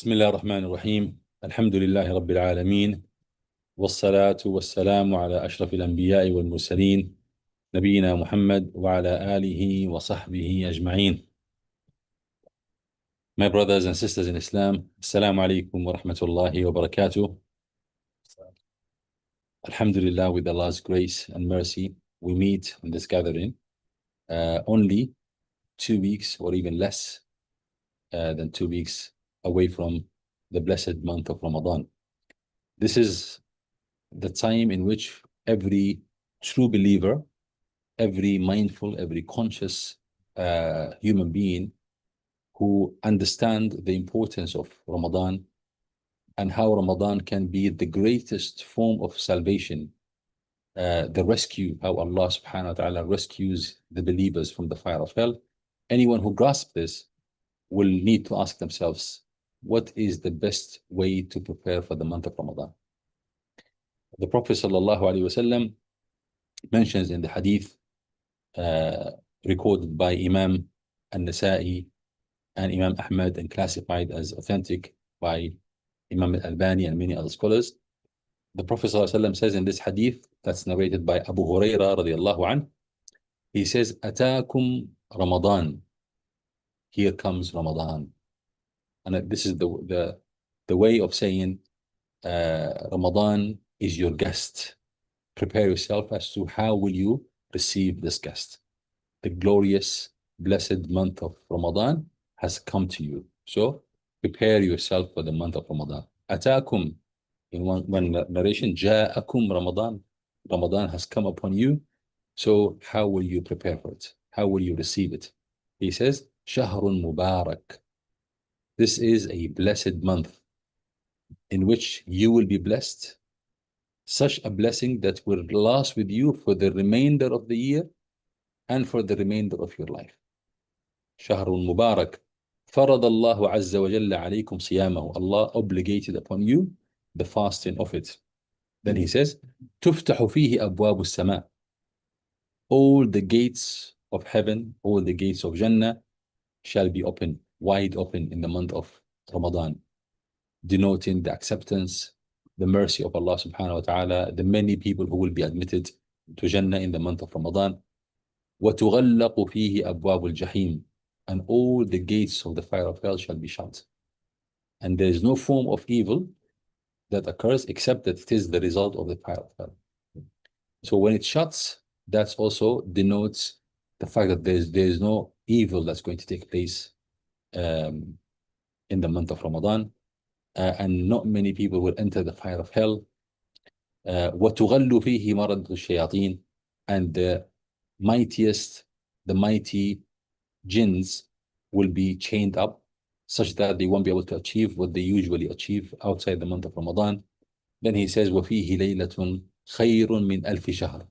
بسم الله الرحمن الرحيم. الحمد لله رب العالمين، والصلاة والسلام على أشرف الأنبياء والمرسلين، نبينا محمد وعلى آله وصحبه أجمعين. My brothers and sisters in Islam, Assalamu alaikum wa rahmatullahi wa barakatuh. Alhamdulillah, with Allah's grace and mercy, we meet in this gathering only 2 weeks or even less than 2 weeks away from the blessed month of Ramadan. This is the time in which every true believer, every mindful, every conscious human being who understand the importance of Ramadan and how Ramadan can be the greatest form of salvation, the rescue, how Allah subhanahu wa ta'ala rescues the believers from the fire of hell. Anyone who grasps this will need to ask themselves, what is the best way to prepare for the month of Ramadan? The Prophet sallallahu alaihi wasallam mentions in the hadith recorded by Imam An-Nasa'i and Imam Ahmad and classified as authentic by Imam Al-Albani and many other scholars. The Prophet ﷺ says in this hadith that's narrated by Abu Huraira radiallahu anhu, he says, Ataakum Ramadan. Here comes Ramadan. And this is the way of saying Ramadan is your guest. Prepare yourself as to how will you receive this guest. The glorious, blessed month of Ramadan has come to you. So prepare yourself for the month of Ramadan. Ataakum, in one narration, Ja'akum Ramadan. Ramadan has come upon you. So how will you prepare for it? How will you receive it? He says, Shahrun Mubarak. This is a blessed month in which you will be blessed. Such a blessing that will last with you for the remainder of the year and for the remainder of your life. شهر مبارك فرض الله عز وجل عليكم صيامه. Allah obligated upon you the fasting of it. Then he says, تفتح فيه أبواب السماء. All the gates of heaven, all the gates of Jannah shall be open, wide open in the month of Ramadan, denoting the acceptance, the mercy of Allah subhanahu wa ta'ala, the many people who will be admitted to Jannah in the month of Ramadan. وَتُغَلَّقُ فِيهِ أَبْوَابُ الْجَحِيمِ. And all the gates of the fire of hell shall be shut. And there is no form of evil that occurs except that it is the result of the fire of hell. So when it shuts, that also denotes the fact that there is no evil that's going to take place in the month of Ramadan. And not many people will enter the fire of hell. وَتُغَلُّ فِيهِ مَرَدُ الشَّيَاطِينِ. And the mighty jinns will be chained up such that they won't be able to achieve what they usually achieve outside the month of Ramadan. Then he says, وَفِيهِ لَيْلَةٌ خَيْرٌ مِنْ أَلْفِ شَهْرٍ.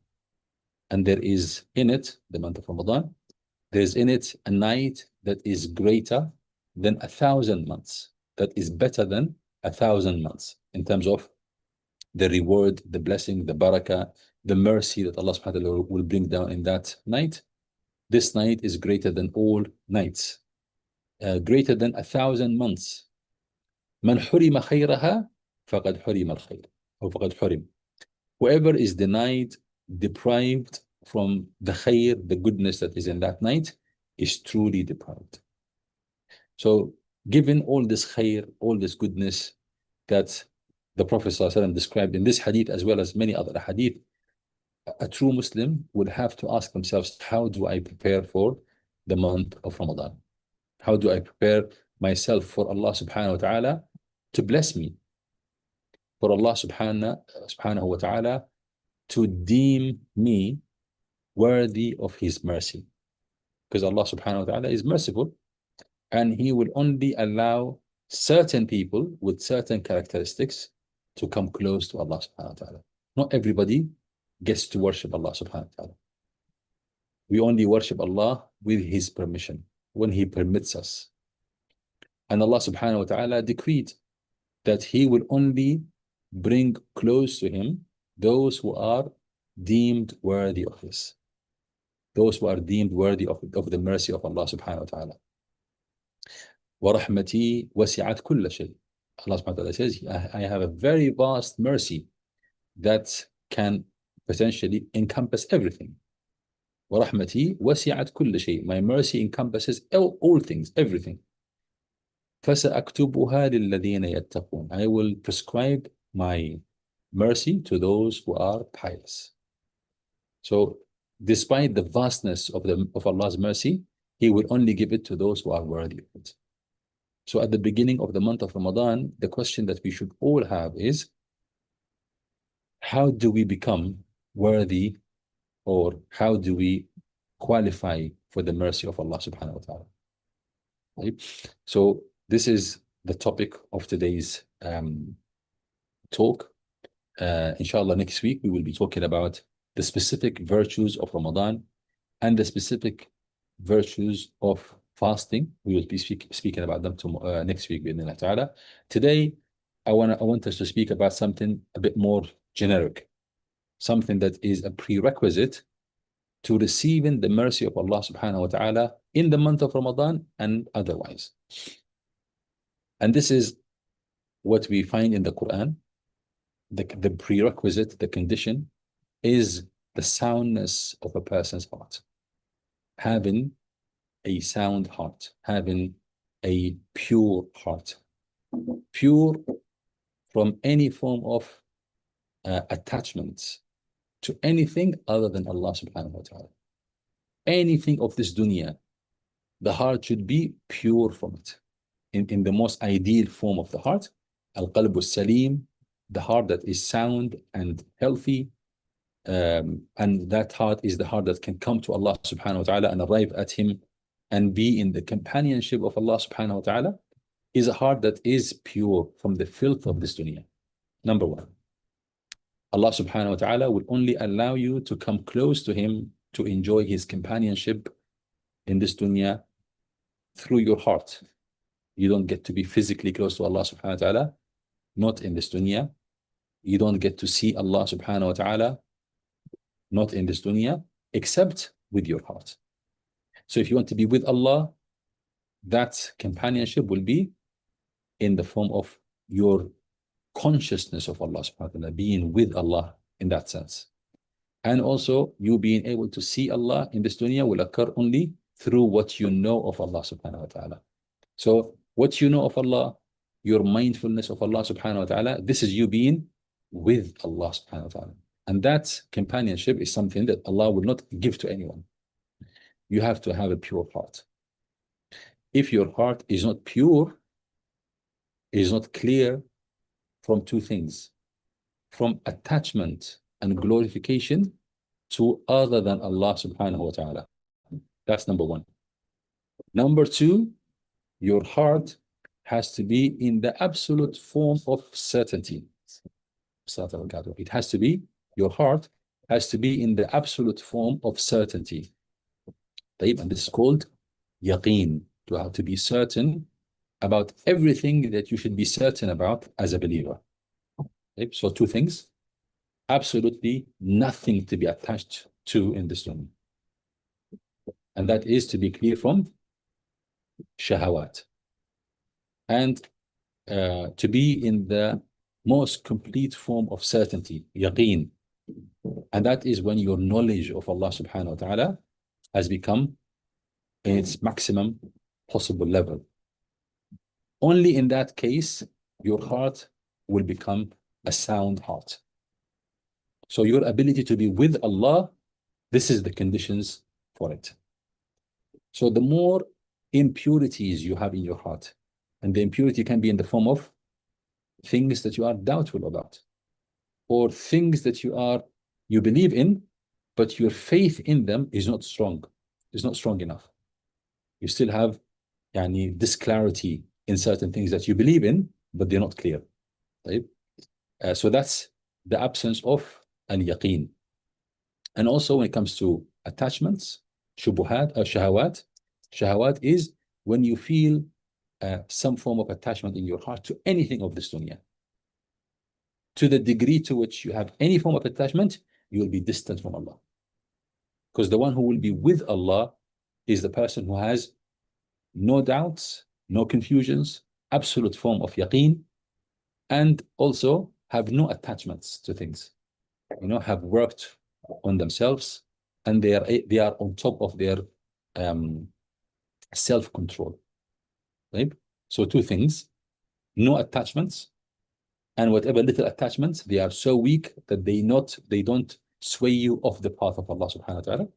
And there is in it, the month of Ramadan, there is in it a night that is greater than 1,000 months, that is better than 1,000 months in terms of the reward, the blessing, the barakah, the mercy that Allah subhanahu wa ta'ala will bring down in that night. This night is greater than all nights, greater than 1,000 months. من حرم خيرها فقد حرم الخير أو فقد حرم. Whoever is denied, deprived from the khair, the goodness that is in that night, is truly deprived. So given all this khair, all this goodness that the Prophet ﷺ described in this hadith as well as many other hadith, a true Muslim would have to ask themselves, how do I prepare for the month of Ramadan? How do I prepare myself for Allah subhanahu wa ta'ala to bless me? For Allah subhanahu wa ta'ala to deem me worthy of his mercy. Because Allah subhanahu wa ta'ala is merciful, and he will only allow certain people with certain characteristics to come close to Allah subhanahu wa ta'ala. Not everybody gets to worship Allah subhanahu wa ta'ala. We only worship Allah with his permission, when he permits us. And Allah subhanahu wa ta'ala decreed that he will only bring close to him those who are deemed worthy of this. Those who are deemed worthy of the mercy of Allah subhanahu wa ta'ala. وَرَحْمَتِي وَسِعَتْ كُلَّ شَيْءٍ. Allah subhanahu wa ta'ala says, I have a very vast mercy that can potentially encompass everything. وَرَحْمَتِي وَسِعَتْ كُلَّ شَيْءٍ. My mercy encompasses all things, everything. فَسَأَكْتُبُهَا لِلَّذِينَ يَتَّقُونَ. I will prescribe my mercy to those who are pious. So despite the vastness of Allah's mercy, He will only give it to those who are worthy of it. So at the beginning of the month of Ramadan, the question that we should all have is, how do we become worthy, or how do we qualify for the mercy of Allah subhanahu wa ta'ala? Right? So this is the topic of today's talk. Inshallah, next week we will be talking about the specific virtues of Ramadan and the specific virtues of fasting. We will be speaking about them next week, bi'idhnillah ta'ala. Today, I want us to speak about something a bit more generic, something that is a prerequisite to receiving the mercy of Allah subhanahu wa ta'ala in the month of Ramadan and otherwise. And this is what we find in the Quran. The prerequisite, the condition, is the soundness of a person's heart. Having a sound heart, having a pure heart, pure from any form of attachment to anything other than Allah subhanahu wa ta'ala. Anything of this dunya, the heart should be pure from it. In the most ideal form of the heart, al-qalbu salim, the heart that is sound and healthy, and that heart is the heart that can come to Allah subhanahu wa ta'ala and arrive at Him and be in the companionship of Allah subhanahu wa ta'ala, is a heart that is pure from the filth of this dunya. Number one, Allah subhanahu wa ta'ala will only allow you to come close to Him, to enjoy His companionship in this dunya, through your heart. You don't get to be physically close to Allah subhanahu wa ta'ala, not in this dunya. You don't get to see Allah subhanahu wa ta'ala, not in this dunya, except with your heart. So if you want to be with Allah, that companionship will be in the form of your consciousness of Allah subhanahu wa ta'ala, being with Allah in that sense. And also you being able to see Allah in this dunya will occur only through what you know of Allah subhanahu wa ta'ala. So what you know of Allah, your mindfulness of Allah subhanahu wa ta'ala, this is you being with Allah subhanahu wa ta'ala. And that companionship is something that Allah will not give to anyone. You have to have a pure heart. If your heart is not pure, is not clear from two things, from attachment and glorification to other than Allah subhanahu wa ta'ala. That's number one. Number two, your heart has to be in the absolute form of certainty. It has to be, your heart has to be in the absolute form of certainty. And this is called yaqeen, to have to be certain about everything that you should be certain about as a believer. So two things, absolutely nothing to be attached to in this dunya. And that is to be clear from shahawat. And to be in the most complete form of certainty, yaqeen. And that is when your knowledge of Allah subhanahu wa ta'ala has become in its maximum possible level. Only in that case, your heart will become a sound heart. So your ability to be with Allah, this is the conditions for it. So the more impurities you have in your heart, and the impurity can be in the form of things that you are doubtful about, or things that you believe in, but your faith in them is not strong, is not strong enough. You still have disclarity in certain things that you believe in, but they're not clear. Right? So that's the absence of al-yaqeen. And also when it comes to attachments, shubuhat or shahawat, shahawat is when you feel some form of attachment in your heart to anything of this dunya. To the degree to which you have any form of attachment, you will be distant from Allah. Because the one who will be with Allah is the person who has no doubts, no confusions, absolute form of yaqeen, and also have no attachments to things, have worked on themselves, and they are on top of their um, self-control, right? So two things: no attachments, and whatever little attachments, they are so weak that they don't sway you off the path of Allah subhanahu wa ta'ala.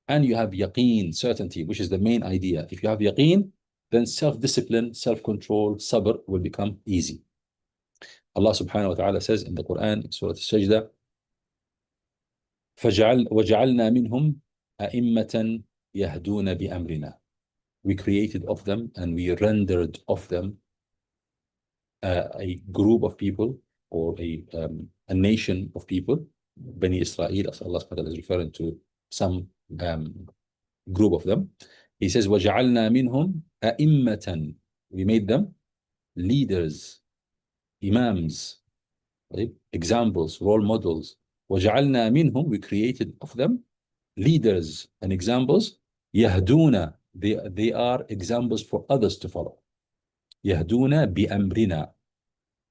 And you have yaqeen, certainty, which is the main idea. If you have yaqeen, then self-discipline, self-control, sabr will become easy. Allah subhanahu wa ta'ala says in the Quran, in Surah Al-Sajdah, وَجَعَلْنَا مِنْهُمْ أَئِمَّةً يَهْدُونَ بِأَمْرِنَا. We created of them and we rendered of them a group of people, or a nation of people, Bani Israel, as Allah subhanahu wa ta'ala is referring to some group of them. He says, وَجَعَلْنَا مِنْهُمْ أَئِمَّةً. We made them leaders, imams, right? Examples, role models. وَجَعَلْنَا مِنْهُمْ. We created of them leaders and examples. يَهْدُونَ. They are examples for others to follow. يَهْدُونَ بِأَمْرِنَا.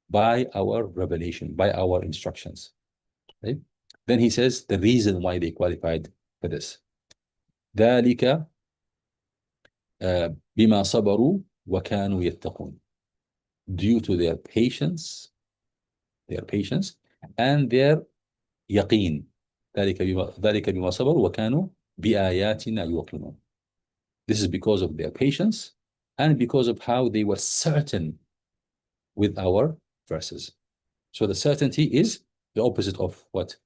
By our revelation, by our instructions. Right? Then he says the reason why they qualified for this. ذَلِكَ بِمَا صَبَرُوا وَكَانُوا يَتَّقُونَ. Due to their patience and their yaqeen. ذَلِكَ بِمَا صَبَرُوا وَكَانُوا بِآيَاتِنَا يُوقِنُونَ. This is because of their patience and because of how they were certain with our verses. So the certainty is the opposite of what?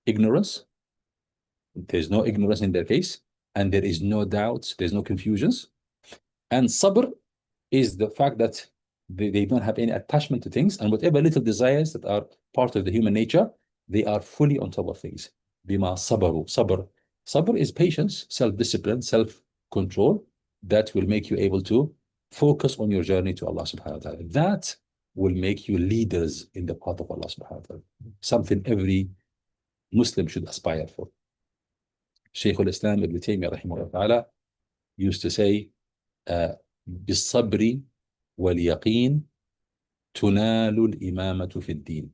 Ignorance. There's no ignorance in their case, and there is no doubts, there's no confusions. And sabr is the fact that they don't have any attachment to things, and whatever little desires that are part of the human nature, they are fully on top of things. Bima sabaru. Sabr is patience, self-discipline, self-control that will make you able to focus on your journey to Allah subhanahu wa ta'ala. That will make you leaders in the path of Allah subhanahu wa ta'ala. Something every Muslim should aspire for. Shaykh al-Islam Ibn Taymiyyah rahimahullah ta'ala used to say, بالصبر واليقين تنال الإمامة في الدين.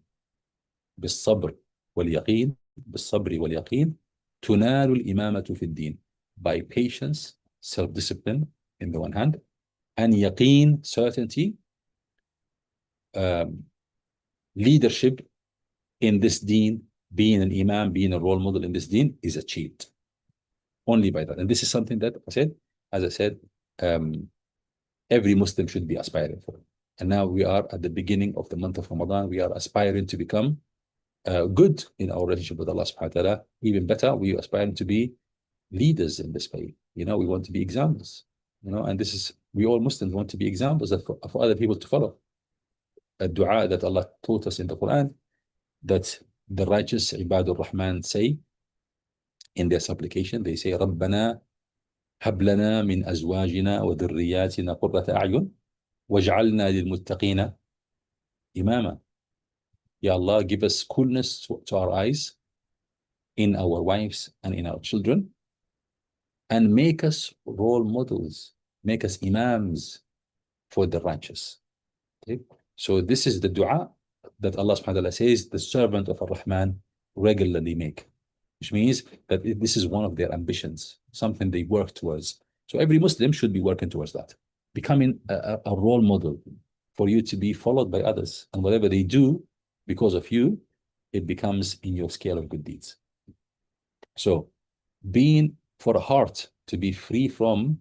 بالصبر واليقين تنال الإمامة في الدين. By patience, self-discipline in the one hand, and yaqeen, certainty, leadership in this deen, being an imam, being a role model in this deen is achieved only by that. And this is something that as I said, every Muslim should be aspiring for. And now we are at the beginning of the month of Ramadan. We are aspiring to become good in our relationship with Allah subhanahu wa ta'ala. Even better, we are aspiring to be leaders in this faith. We want to be examples. And this is, we all Muslims want to be examples for other people to follow. A dua that Allah taught us in the Quran, that the righteous Ibadur Rahman say in their supplication. They say, رَبَّنَا هَبْ لَنَا مِنْ أَزْوَاجِنَا وَذُرِّيَّاتِنَا قُرَّةَ أَعْيُنٍ وَاجْعَلْنَا لِلْمُتَّقِينَ إِمَامًا. Ya Allah, give us coolness to our eyes, in our wives and in our children, and make us role models, make us imams for the righteous. Okay? So this is the dua that Allah subhanahu wa ta'ala says the servant of Ar-Rahman regularly make, which means that this is one of their ambitions, something they work towards. So every Muslim should be working towards that, becoming a role model for you to be followed by others. And whatever they do because of you, it becomes in your scale of good deeds. So being for a heart to be free from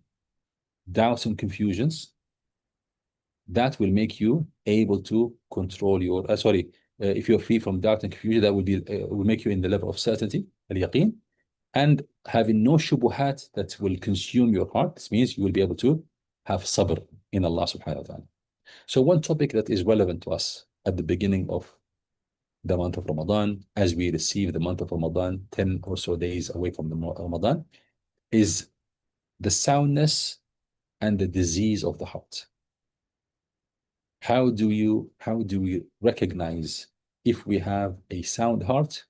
doubts and confusions, that will make you able to control your, if you're free from doubt and confusion, that will make you in the level of certainty, al-yaqeen, and having no shubuhat that will consume your heart. This means you will be able to have sabr in Allah subhanahu wa ta'ala. So one topic that is relevant to us at the beginning of the month of Ramadan, as we receive the month of Ramadan, 10 or so days away from the Ramadan, is the soundness and the disease of the heart. How do we recognize if we have a sound heart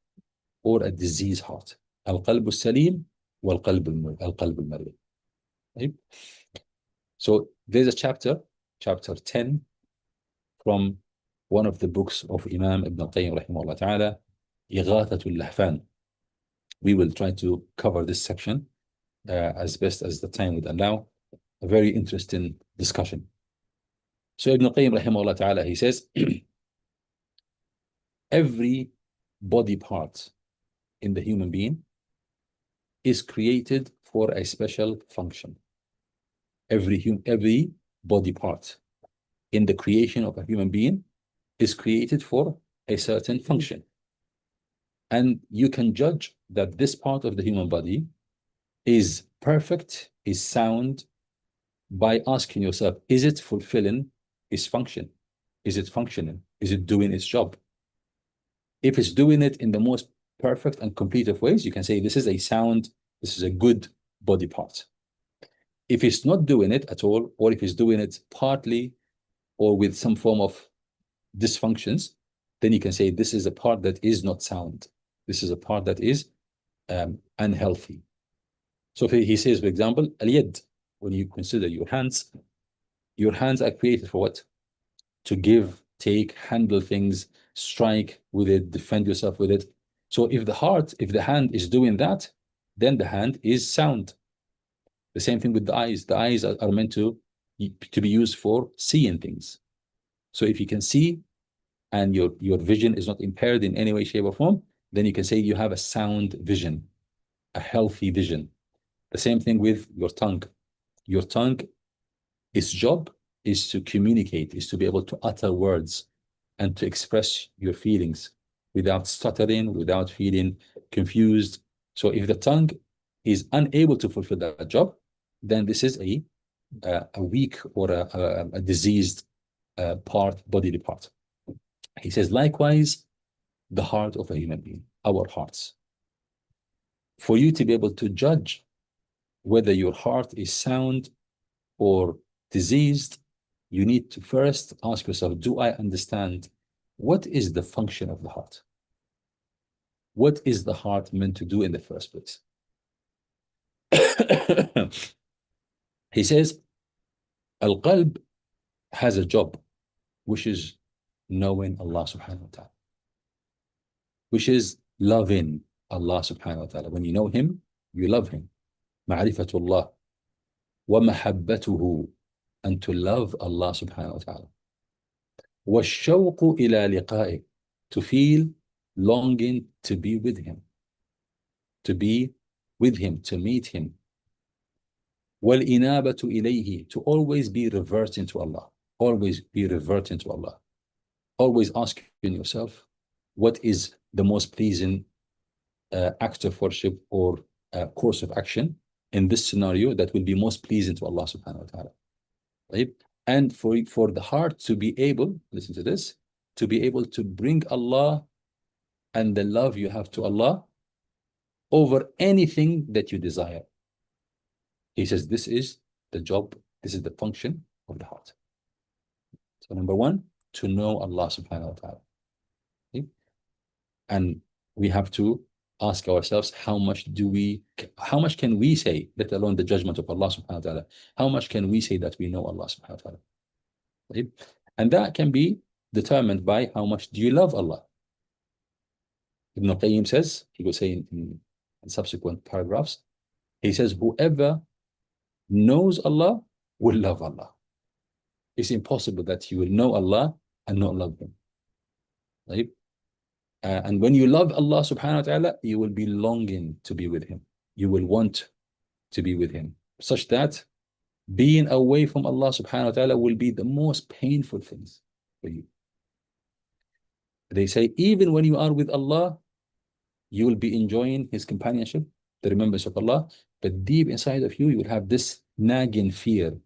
or a diseased heart? Al-qalb al-salim wal-qalb al-marid. So there's a chapter 10, from one of the books of Imam Ibn Qayyim rahimahullah ta'ala, Ighathatul Lahfan. We will try to cover this section as best as the time would allow. A very interesting discussion. So Ibn Qayyim rahimahullah ta'ala, he says, every body part in the human being is created for a special function. Every body part in the creation of a human being is created for a certain function. And you can judge that this part of the human body is perfect, is sound, by asking yourself, is it fulfilling its function? Is it functioning? Is it doing its job? If it's doing it in the most perfect and complete of ways, you can say this is a sound, this is a good body part. If it's not doing it at all, or if it's doing it partly or with some form of dysfunctions, then you can say this is a part that is not sound. This is a part that is unhealthy. So if he says, for example, al-yad, when you consider your hands are created for what? To give, take, handle things, strike with it, defend yourself with it. So if the hand is doing that, then the hand is sound. The same thing with the eyes. The eyes are meant to be used for seeing things. So if you can see and your vision is not impaired in any way, shape, or form, then you can say you have a sound vision, a healthy vision. The same thing with your tongue. Your tongue, its job is to communicate, is to be able to utter words and to express your feelings without stuttering, without feeling confused. So if the tongue is unable to fulfill that job, then this is a weak or a diseased bodily part. He says, likewise, the heart of a human being, our hearts. For you to be able to judge whether your heart is sound or diseased, you need to first ask yourself, do I understand what is the function of the heart? What is the heart meant to do in the first place? He says, Al-Qalb has a job, which is knowing Allah subhanahu wa ta'ala, which is loving Allah subhanahu wa ta'ala. When you know Him, you love Him. Ma'rifatullah wa mahabbatuhu, and to love Allah subhanahu wa ta'ala. وَالشَّوْقُ إِلَى لِقَائِهِ, to feel longing to be with Him, to be with Him, to meet Him. وَالْإِنَابَةُ إِلَيْهِ, to always be reverting to Allah, always be reverting to Allah. Always asking yourself, what is the most pleasing act of worship or course of action in this scenario that will be most pleasing to Allah subhanahu wa ta'ala. Right? And for the heart to be able, listen to this, to be able to bring Allah and the love you have to Allah over anything that you desire. He says this is the job, this is the function of the heart. So number one, to know Allah subhanahu wa ta'ala. Okay? And we have to ask ourselves, how much can we say, let alone the judgment of Allah subhanahu wa ta'ala, how much can we say that we know Allah subhanahu wa ta'ala? Right? And that can be determined by how much do you love Allah. Ibn Qayyim says, he will say in subsequent paragraphs, he says, whoever knows Allah will love Allah. It's impossible that you will know Allah and not love Him. Right? And when you love Allah subhanahu wa ta'ala, you will be longing to be with Him. You will want to be with Him, such that being away from Allah subhanahu wa ta'ala will be the most painful things for you. They say, even when you are with Allah, you will be enjoying His companionship, the remembrance of Allah, but deep inside of you, you will have this nagging fear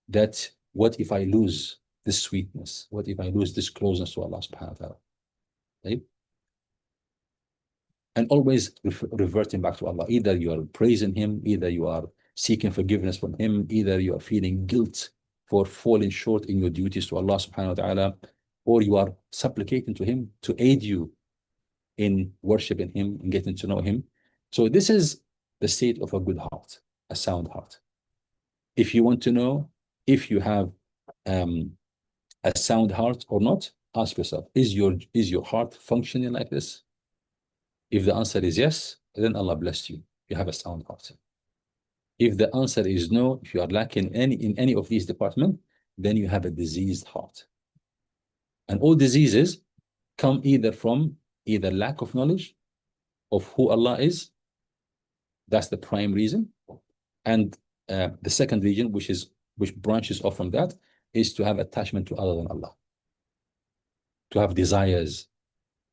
that what if I lose this sweetness? What if I lose this closeness to Allah subhanahu wa ta'ala? Right? And always reverting back to Allah. Either you are praising Him, either you are seeking forgiveness from Him, either you are feeling guilt for falling short in your duties to Allah subhanahu wa ta'ala, or you are supplicating to Him to aid you in worshiping Him and getting to know Him. So this is the state of a good heart, a sound heart. If you want to know if you have um, a sound heart or not, ask yourself, is your heart functioning like this? If the answer is yes, then Allah bless you. You have a sound heart. If the answer is no, if you are lacking in any of these departments, then you have a diseased heart. And all diseases come either from either lack of knowledge of who Allah is. That's the prime reason. And the second reason, which branches off from that, is to have attachment to other than Allah, to have desires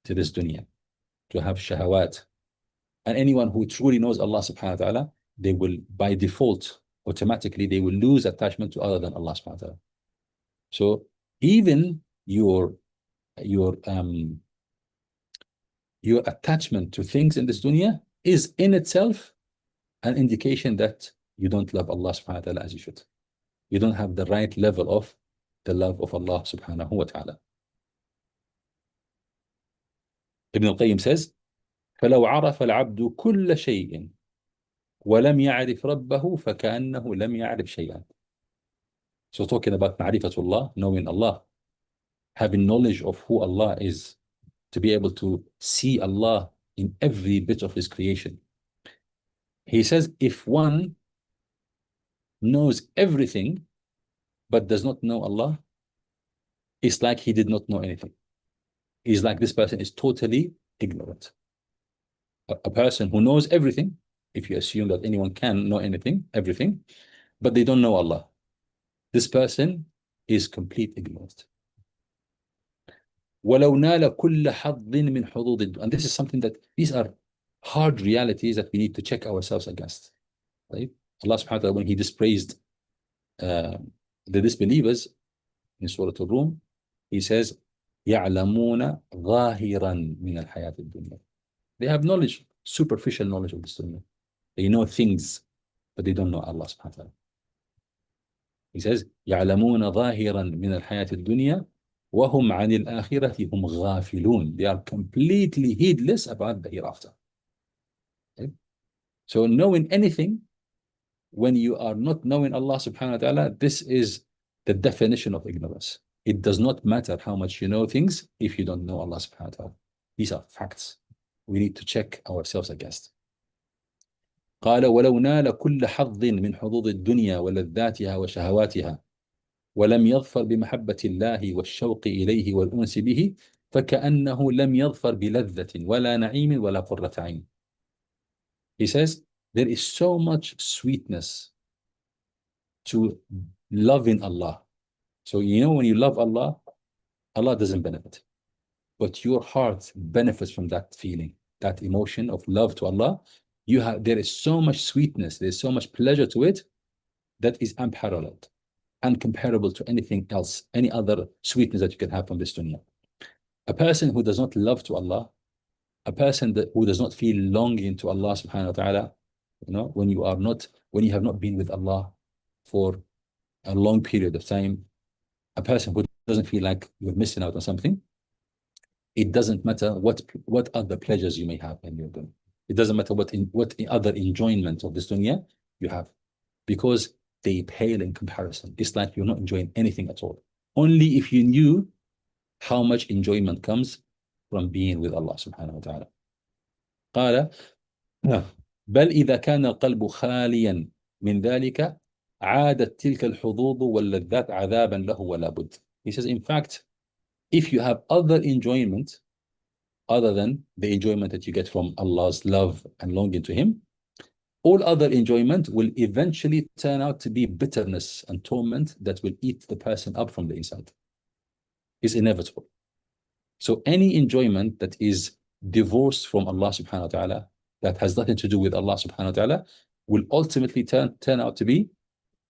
to this dunya, to have shahawat. And anyone who truly knows Allah subhanahu wa ta'ala, they will, by default, automatically, they will lose attachment to other than Allah subhanahu wa ta'ala. So even your attachment to things in this dunya is in itself an indication that you don't love Allah subhanahu wa ta'ala as you should. You don't have the right level of the love of Allah subhanahu wa ta'ala. Ibn al-Qayyim says, فلو عرف العبد كل شيء ولم يعرف ربه فكأنه لم يعرف شيئا. So talking about ma'rifatullah, knowing Allah, having knowledge of who Allah is, to be able to see Allah in every bit of His creation. He says, if one knows everything but does not know Allah, it's like he did not know anything. It's like this person is totally ignorant. A person who knows everything, if you assume that anyone can know anything, everything, but they don't know Allah, this person is complete ignorance. وَلَوْ نَالَ كُلَّ حَظٍ مِّنْ حُظُوظِ. And this is something that, these are hard realities that we need to check ourselves against. Right? Allah subhanahu wa ta'ala, when He dispraised the disbelievers in Surah Al-Rum, He says, يَعْلَمُونَ ظَاهِرًا مِنَ الْحَيَاةِ الدُّنْيَا. They have knowledge, superficial knowledge of this dunya. They know things, but they don't know Allah subhanahu wa ta'ala. He says, يَعْلَمُونَ ظَاهِرًا مِنَ الْحَيَاةِ الدُّنْيا وَهُمْ عَنِ الْآخِرَةِ هُمْ غَافِلُونَ. They are completely heedless about the hereafter. Okay? So knowing anything, when you are not knowing Allah subhanahu wa ta'ala, this is the definition of ignorance. It does not matter how much you know things if you don't know Allah subhanahu wa ta'ala. These are facts. We need to check ourselves against. قال ولو نال كل حظ من حظوظ الدنيا ولذاتها وشهواتها ولم يظفر بمحبة الله والشوق إليه والأنس به فكأنه لم يظفر بلذة ولا نعيم ولا قرة عين. He says, there is so much sweetness to loving Allah. So you know, when you love Allah, Allah doesn't benefit, but your heart benefits from that feeling, that emotion of love to Allah. There is so much sweetness, there's so much pleasure to it that is unparalleled, uncomparable to anything else, any other sweetness that you can have from this dunya. A person who does not love to Allah, a person who does not feel longing to Allah subhanahu wa ta'ala, you know, when you have not been with Allah for a long period of time, a person who doesn't feel like you're missing out on something, it doesn't matter what other pleasures you may have in your dunya. It doesn't matter what other enjoyment of this dunya you have, because they pale in comparison. It's like you're not enjoying anything at all. Only if you knew how much enjoyment comes from being with Allah subhanahu wa ta'ala. قال بل إذا كان القلب خاليا من ذلك عادت تلك الحظوظ واللذات عذابا له ولا بد. He says, in fact, if you have other enjoyment other than the enjoyment that you get from Allah's love and longing to Him, all other enjoyment will eventually turn out to be bitterness and torment that will eat the person up from the inside. It's inevitable. So any enjoyment that is divorced from Allah subhanahu wa ta'ala, that has nothing to do with Allah subhanahu wa ta'ala, will ultimately turn out to be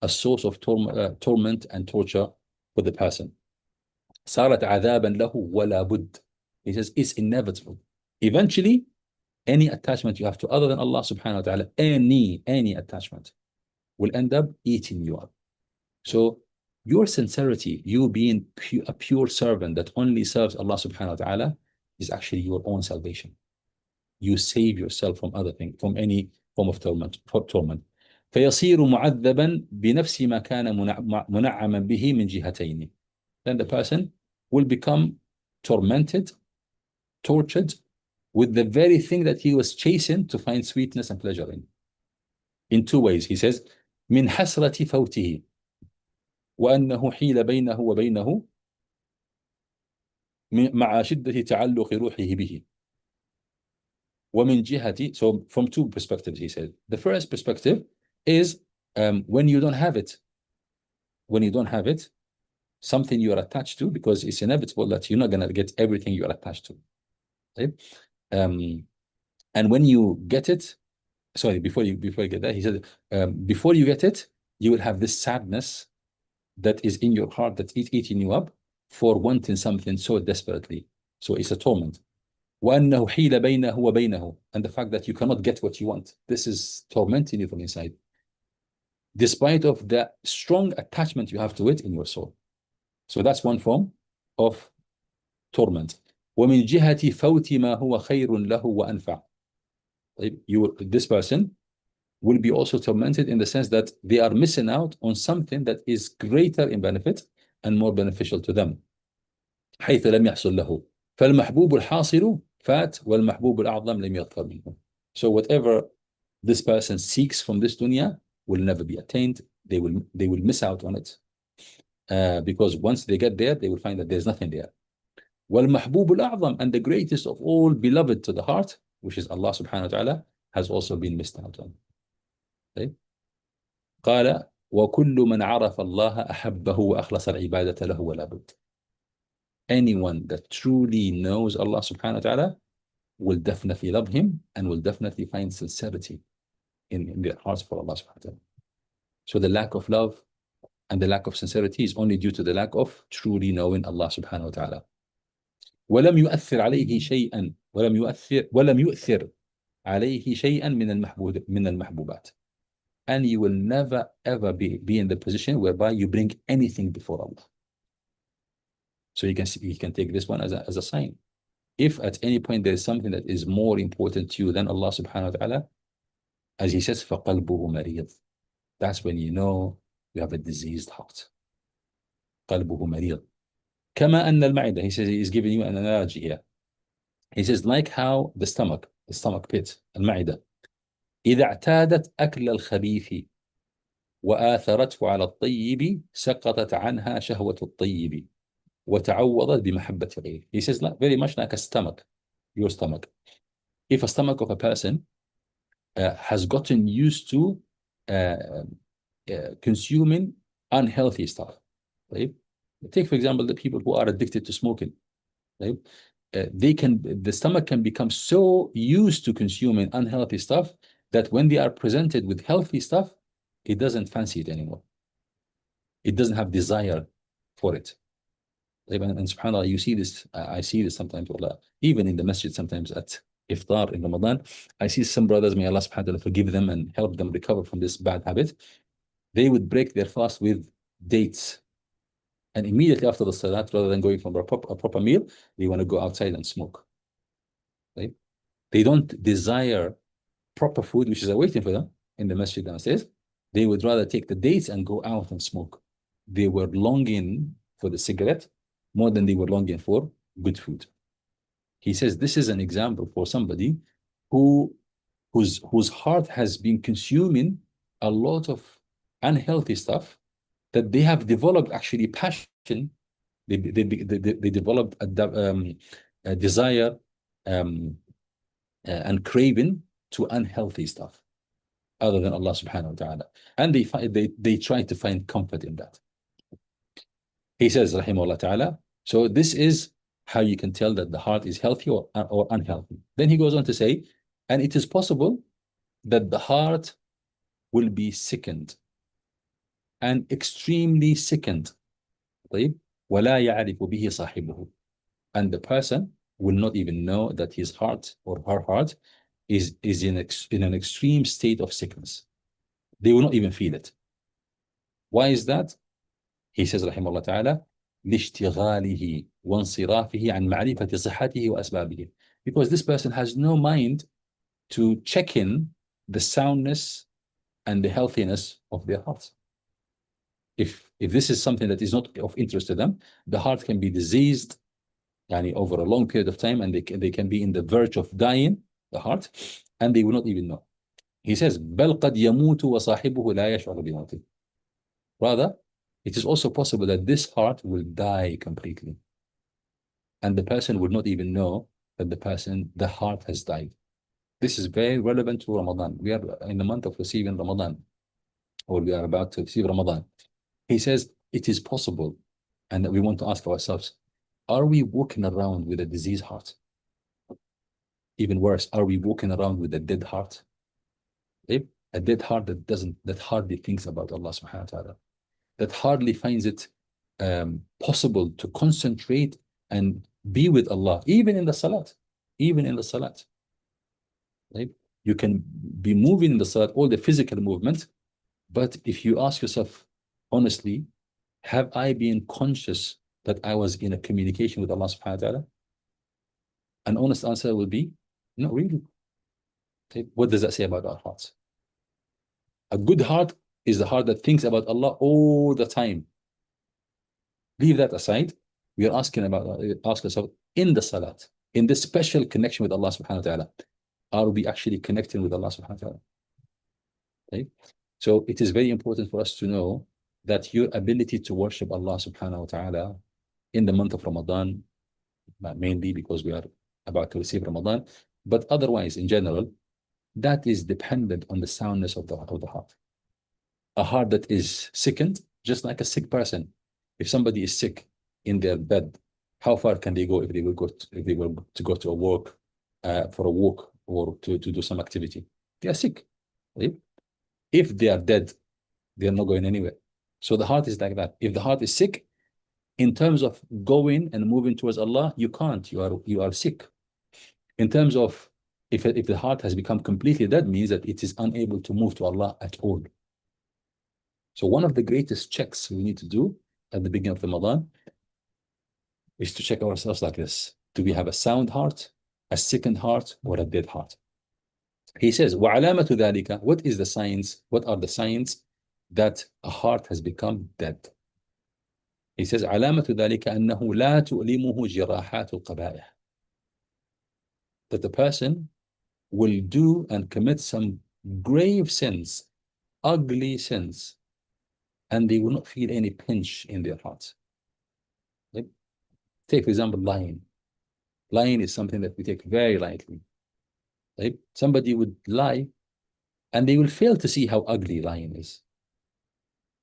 a source of torment and torture for the person. صارت عذابا له ولا بد. He says it's inevitable. Eventually, any attachment you have to other than Allah subhanahu wa ta'ala, any attachment, will end up eating you up. So your sincerity, you being a pure servant that only serves Allah subhanahu wa ta'ala, is actually your own salvation. You save yourself from other things, from any form of torment. فيصير معذبا بنفس ما كان منعما به من جهتين. Then the person will become tormented, tortured with the very thing that he was chasing to find sweetness and pleasure in two ways. He says من حسرة فوته وأنه حيل بينه وبينه مع شدة تعلق روحه به. ومن جهة, so from two perspectives he said. The first perspective is when you don't have it. When you don't have it, something you are attached to, because it's inevitable that you're not going to get everything you are attached to. Right? And when you get it, sorry, before you get that, he said, before you get it, you will have this sadness that is in your heart that's eating you up for wanting something so desperately. So it's a torment. وأنه حيل بينه وبينه, and the fact that you cannot get what you want. This is tormenting you from inside, despite of the strong attachment you have to it in your soul. So that's one form of torment. ومن جهة فوت ما هو خير له وأنفع. This person will be also tormented in the sense that they are missing out on something that is greater in benefit and more beneficial to them. حيث لم يحصل له فالمحبوب الحاصل فات والمحبوب الأعظم لم يظفر منه. So whatever this person seeks from this dunya will never be attained. They will miss out on it, because once they get there, they will find that there's nothing there. والمحبوب الأعظم, and the greatest of all beloved to the heart, which is Allah subhanahu wa ta'ala, has also been missed out on. Okay? قال وكل من عرف الله أحبه وأخلص العبادة له ولا بد. Anyone that truly knows Allah subhanahu wa ta'ala will definitely love him and will definitely find sincerity in their hearts for Allah subhanahu wa ta'ala. So the lack of love and the lack of sincerity is only due to the lack of truly knowing Allah subhanahu wa ta'ala. ولم يؤثر عليه شيئا ولم يؤثر عليه شيئا من المحبوبات. And you will never ever be in the position whereby you bring anything before Allah. So you can take this one as a sign. If at any point there is something that is more important to you than Allah subhanahu wa ta'ala, as he says, فَقَلْبُهُ مَرِيض. That's when you know you have a diseased heart. قَلْبُهُ مَرِيض. كما أن المعدة, he says, he is giving you an analogy here. He says, like how the stomach pit, المعدة, إذا اعتادت أكل الخبيث وآثرته على الطيب سقطت عنها شهوة الطيب وتعوضت بمحبة غيره. He says, very much like a stomach, your stomach. If a stomach of a person has gotten used to consuming unhealthy stuff, right? Take, for example, the people who are addicted to smoking, right? The stomach can become so used to consuming unhealthy stuff that when they are presented with healthy stuff, it doesn't fancy it anymore. It doesn't have desire for it. And subhanAllah, you see this, I see this sometimes, even in the masjid, sometimes at iftar in Ramadan, I see some brothers, may Allah subhanahu wa ta'ala forgive them and help them recover from this bad habit. They would break their fast with dates. And immediately after the salat, rather than going for a proper meal, they want to go outside and smoke. Right? They don't desire proper food, which is awaiting for them in the masjid downstairs. They would rather take the dates and go out and smoke. They were longing for the cigarette more than they were longing for good food. He says this is an example for somebody whose heart has been consuming a lot of unhealthy stuff, that they have developed actually passion. They developed a desire and craving to unhealthy stuff other than Allah subhanahu wa ta'ala. And they try to find comfort in that. He says, rahimahullah ta'ala, so this is how you can tell that the heart is healthy or unhealthy. Then he goes on to say, and it is possible that the heart will be sickened and extremely sickened. طيب? ولا يعرف به صاحبه. And the person will not even know that his heart or her heart is in an extreme state of sickness. They will not even feel it. Why is that? He says, رحمه الله تعالى, لاشتغاله وانصرافه عن معرفة صحته وأسبابه. Because this person has no mind to check in the soundness and the healthiness of their hearts. If this is something that is not of interest to them, the heart can be diseased over a long period of time, and they can be in the verge of dying, the heart, and they will not even know. He says, بل قد يموت وصاحبه لا يشعر بموته. Rather, it is also possible that this heart will die completely, and the person will not even know that the heart has died. This is very relevant to Ramadan. We are in the month of receiving Ramadan, or we are about to receive Ramadan. He says it is possible, and we want to ask ourselves, are we walking around with a diseased heart? Even worse, are we walking around with a dead heart? A dead heart that hardly thinks about Allah subhanahu wa ta'ala, that hardly finds it possible to concentrate and be with Allah, even in the salat, even in the salat. Right? You can be moving in the salat, all the physical movement, but if you ask yourself honestly, have I been conscious that I was in a communication with Allah subhanahu wa ta'ala? An honest answer will be, not really. Okay? What does that say about our hearts? A good heart is the heart that thinks about Allah all the time. Leave that aside. We are asking ourselves in the salat, in this special connection with Allah subhanahu wa ta'ala, are we actually connecting with Allah subhanahu wa ta'ala? Okay? So it is very important for us to know that your ability to worship Allah subhanahu wa ta'ala in the month of Ramadan, mainly because we are about to receive Ramadan, but otherwise in general, that is dependent on the soundness of the heart. A heart that is sickened, just like a sick person. If somebody is sick in their bed, how far can they go if they were to go to a walk, for a walk, or to do some activity? They are sick. Right? If they are dead, they are not going anywhere. So the heart is like that. If the heart is sick, in terms of going and moving towards Allah, you can't. You are sick. In terms of if the heart has become completely dead, means that it is unable to move to Allah at all. So one of the greatest checks we need to do at the beginning of Ramadan is to check ourselves like this. Do we have a sound heart, a sickened heart, or a dead heart? He says, وَعَلَامَةُ ذَلِكَ. What is the signs? What are the signs that a heart has become dead? He says, عَلَامَةُ ذَلِكَ أَنَّهُ لَا تُؤْلِمُهُ جِرَاحَاتُ الْقَبَائِحِ. That the person will do and commit some grave sins, ugly sins, and they will not feel any pinch in their hearts. Like, take, for example, lying. Lying is something that we take very lightly. Like, somebody would lie, and they will fail to see how ugly lying is.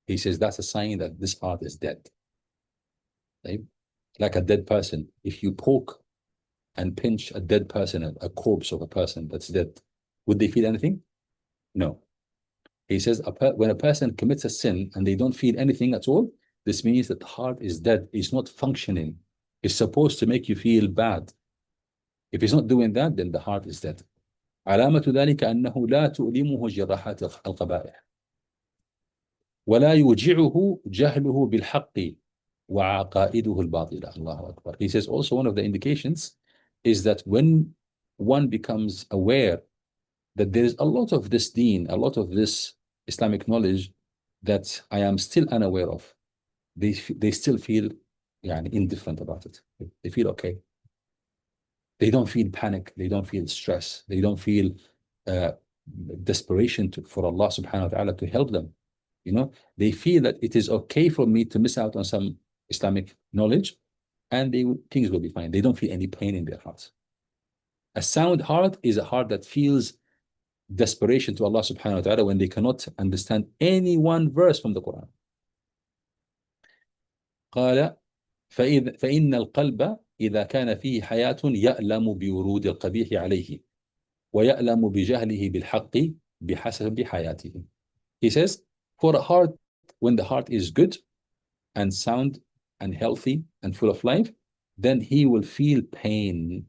He says that's a sign that this heart is dead. Right? Like a dead person. If you poke and pinch a dead person, a corpse of a person that's dead, would they feel anything? No. He says when a person commits a sin and they don't feel anything at all, this means that the heart is dead, it's not functioning. It's supposed to make you feel bad. If it's not doing that, then the heart is dead. علامة ذلك أنه لا تؤلمه جراحات القبائح ولا يوجعه جهله بالحق وعقائده الباطلة. الله أكبر. He says also one of the indications is that when one becomes aware that there is a lot of this deen, a lot of this Islamic knowledge that I am still unaware of, they still feel indifferent about it. They feel okay. They don't feel panic. They don't feel stress. They don't feel desperation for Allah subhanahu wa ta'ala to help them. They feel that it is okay for me to miss out on some Islamic knowledge, and things will be fine. They don't feel any pain in their hearts. A sound heart is a heart that feels desperation to Allah subhanahu wa ta'ala when they cannot understand any one verse from the Quran. قال فإن القلب إذا كان فيه حياة يألم بورود القبيح عليه ويألم بجهله بالحق بحسب حياته. He says, for a heart, when the heart is good and sound and healthy and full of life, then he will feel pain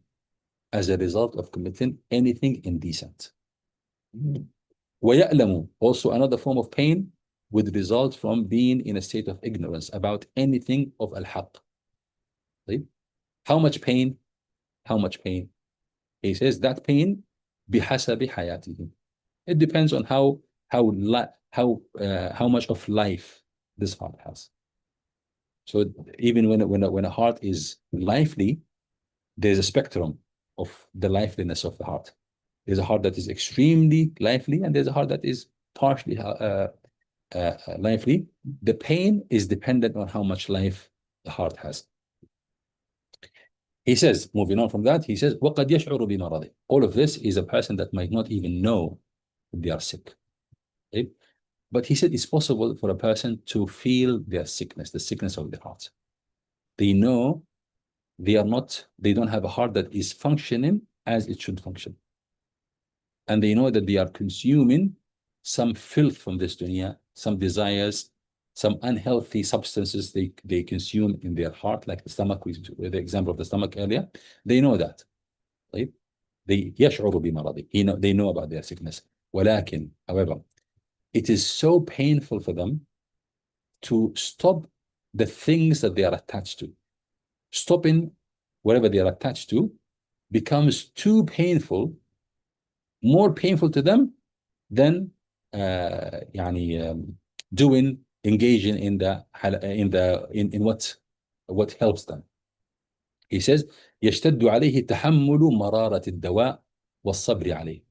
as a result of committing anything indecent. وَيَأْلَمُ, also another form of pain, would result from being in a state of ignorance about anything of al-haq. Right? How much pain? How much pain? He says that pain بِحَسَبِ حَيَاتِهِ. It depends on how how much of life this heart has. So even when a heart is lively, there's a spectrum of the liveliness of the heart. There's a heart that is extremely lively, and there's a heart that is partially lively. The pain is dependent on how much life the heart has. He says, moving on from that, he says, وَقَدْ يَشْعُرُ بِمَرَضِهِ. All of this is a person that might not even know they are sick. Okay? But he said it's possible for a person to feel their sickness, the sickness of the heart. They know they don't have a heart that is functioning as it should function. And they know that they are consuming some filth from this dunya, some desires, some unhealthy substances they consume in their heart, like the stomach, with the example of the stomach earlier. They know that. Right? They يشعر بمرضه. They know about their sickness. ولكن, however, it is so painful for them to stop the things that they are attached to. Stopping whatever they are attached to becomes too painful, more painful to them than engaging in what helps them. He says يشتد عليه تحمل مرارة الدواء والصبر عليه.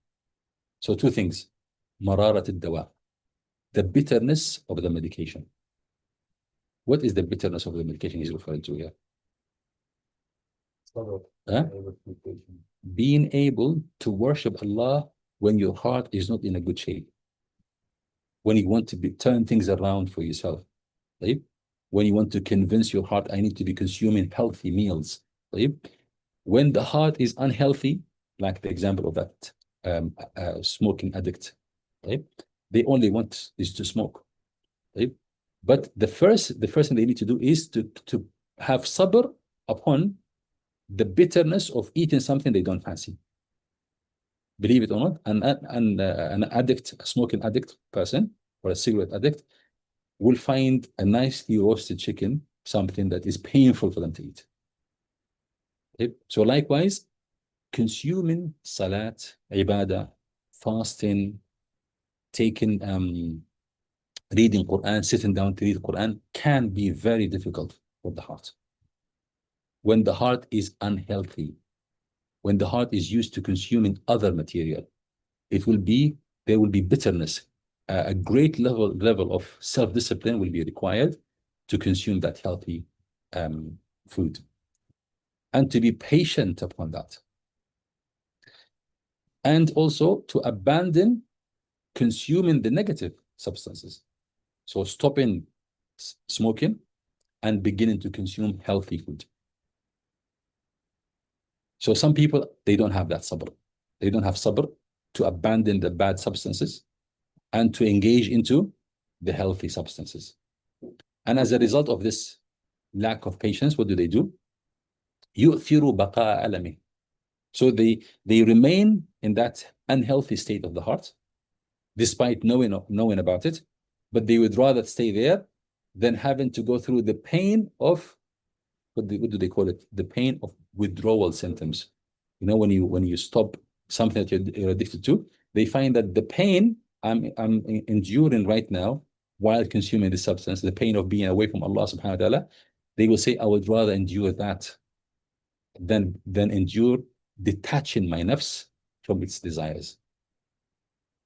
So two things: مرارة الدواء, the bitterness of the medication. What is the bitterness of the medication he's referring to here? Huh? Being able to worship Allah when your heart is not in a good shape, when you want to turn things around for yourself, right? When you want to convince your heart, I need to be consuming healthy meals, right? When the heart is unhealthy, like the example of that smoking addict, right? They only want is to smoke, right? But the first thing they need to do is to have sabr upon the bitterness of eating something they don't fancy. Believe it or not, an addict, a smoking addict person, or a cigarette addict, will find a nicely roasted chicken something that is painful for them to eat. Okay? So likewise, consuming salat, ibadah, fasting, taking, reading Quran, sitting down to read Quran can be very difficult for the heart. When the heart is unhealthy, when the heart is used to consuming other material, there will be bitterness. A great level of self-discipline will be required to consume that healthy food, and to be patient upon that, and also to abandon consuming the negative substances. So stopping smoking and beginning to consume healthy food. So some people, they don't have that sabr. They don't have sabr to abandon the bad substances and to engage into the healthy substances. And as a result of this lack of patience, what do? يؤثر بقاء ألمه. So they remain in that unhealthy state of the heart, despite knowing about it, but they would rather stay there than having to go through the pain of, what do they call it? The pain of withdrawal symptoms. You know, when you stop something that you're addicted to, they find that the pain I'm enduring right now while consuming this substance, the pain of being away from Allah subhanahu wa ta'ala, they will say, I would rather endure that than endure detaching my nafs from its desires.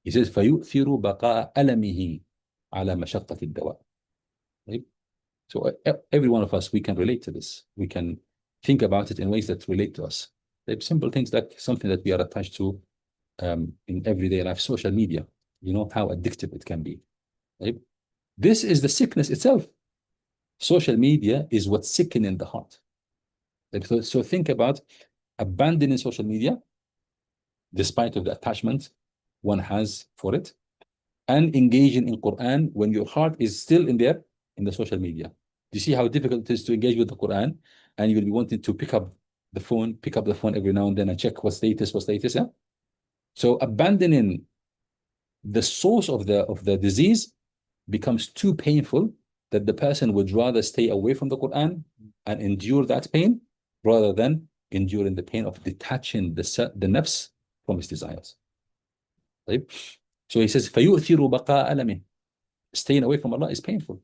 He says, فَيُؤْثِرُ بَقَاءَ أَلَمِهِ عَلَى مَشَقَّةِ الدَّوَاءِ. Right? So every one of us, we can relate to this. We can think about it in ways that relate to us. They're simple things, like something that we are attached to in everyday life, social media. You know how addictive it can be. Right? This is the sickness itself. Social media is what's sickening the heart. So think about abandoning social media, despite of the attachment one has for it, and engaging in Quran when your heart is still in the social media. Do you see how difficult it is to engage with the Quran, and you will be wanting to pick up the phone every now and then and check what's latest, yeah? So abandoning the source of the disease becomes too painful that the person would rather stay away from the Quran and endure that pain rather than enduring the pain of detaching the nafs from its desires. Right? So he says, فَيُؤْثِرُ بَقَاءَ أَلَمِهِ. Staying away from Allah is painful.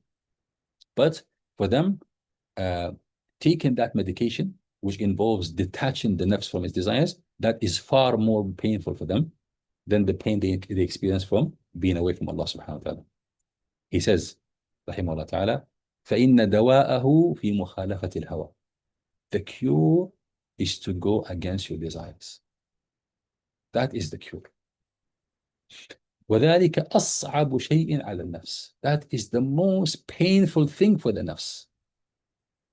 But for them, uh, taking that medication, which involves detaching the nafs from its desires, that is far more painful for them than the pain they experience from being away from Allah subhanahu wa ta'ala. He says, rahimahullah ta'ala, فَإِنَّ دَوَاءَهُ فِي مُخَالَفَةِ الْهَوَى. The cure is to go against your desires. That is the cure. وَذَلِكَ أَصْعَبُ شَيْءٍ عَلَى النَّفْسِ. That is the most painful thing for the nafs.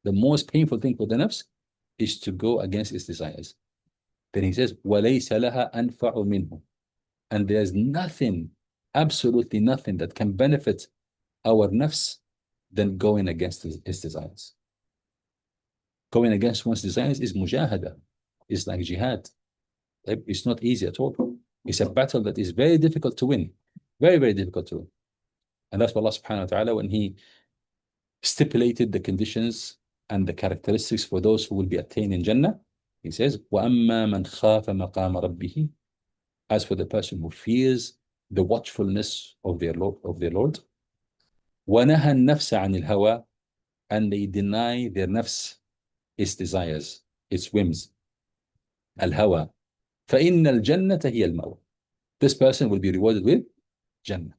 The most painful thing for the nafs is to go against its desires. Then he says, وَلَيْسَ لَهَا أَنْفَعُ مِنْهُ. And there's nothing, absolutely nothing that can benefit our nafs than going against its desires. Going against one's desires is mujahada. It's like jihad. It's not easy at all. It's a battle that is very difficult to win. Very, very difficult to win. And that's why Allah subhanahu wa ta'ala, when He stipulated the conditions and the characteristics for those who will be attaining Jannah, He says, وَأَمَّا مَنْ خَافَ مَقَامَ رَبِّهِ. As for the person who fears the watchfulness of their Lord, وَنَهَى النَّفْسَ عَنِ الْهَوَى. And they deny their nafs, its desires, its whims. Al-hawa. فَإِنَّ الْجَنَّةَ هِيَ الْمَوْى. This person will be rewarded with Jannah.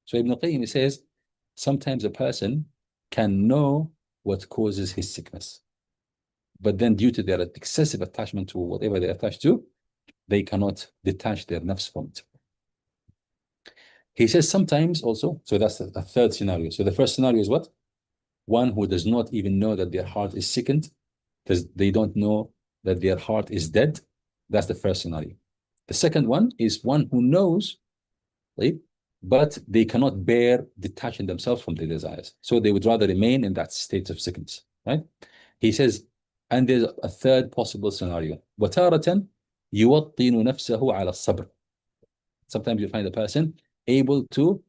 So Ibn Qayyim says, sometimes a person can know what causes his sickness, but then due to their excessive attachment to whatever they're attached to, they cannot detach their nafs from it. He says sometimes also, so that's a third scenario. So the first scenario is what? One who does not even know that their heart is sickened, because they don't know that their heart is dead. That's the first scenario. The second one is one who knows, right, but they cannot bear detaching themselves from their desires. So they would rather remain in that state of sickness, right? He says, and there's a third possible scenario. وَتَارَةً يُوَطِّنُ نَفْسَهُ عَلَى الصَّبْرِ. Sometimes you find a person able to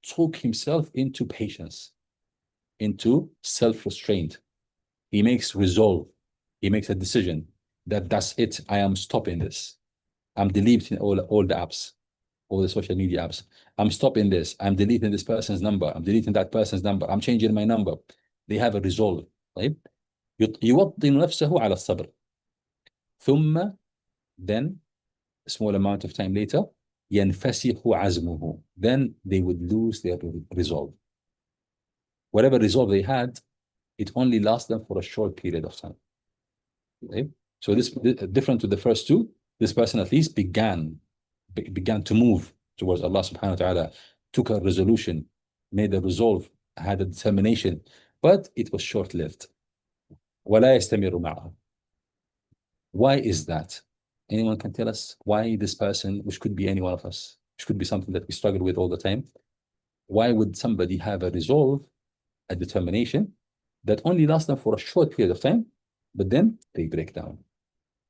talk himself into patience, into self-restraint. He makes resolve. He makes a decision that that's it. I am stopping this. I'm deleting all the apps, all the social media apps. I'm stopping this. I'm deleting this person's number. I'm deleting that person's number. I'm changing my number. They have a resolve, right? يوطن نفسه على الصبر. ثم, then, a small amount of time later, ينفسخ عزمه. Then they would lose their resolve. Whatever resolve they had, it only lasts them for a short period of time. Okay? So this different to the first two. This person at least began to move towards Allah subhanahu wa ta'ala, took a resolution, made a resolve, had a determination, but it was short-lived. وَلَا يَسْتَمِرُ مَعَهُ. Why is that? Anyone can tell us why this person, which could be any one of us, which could be something that we struggle with all the time, why would somebody have a resolve, a determination, that only lasts them for a short period of time, but then they break down?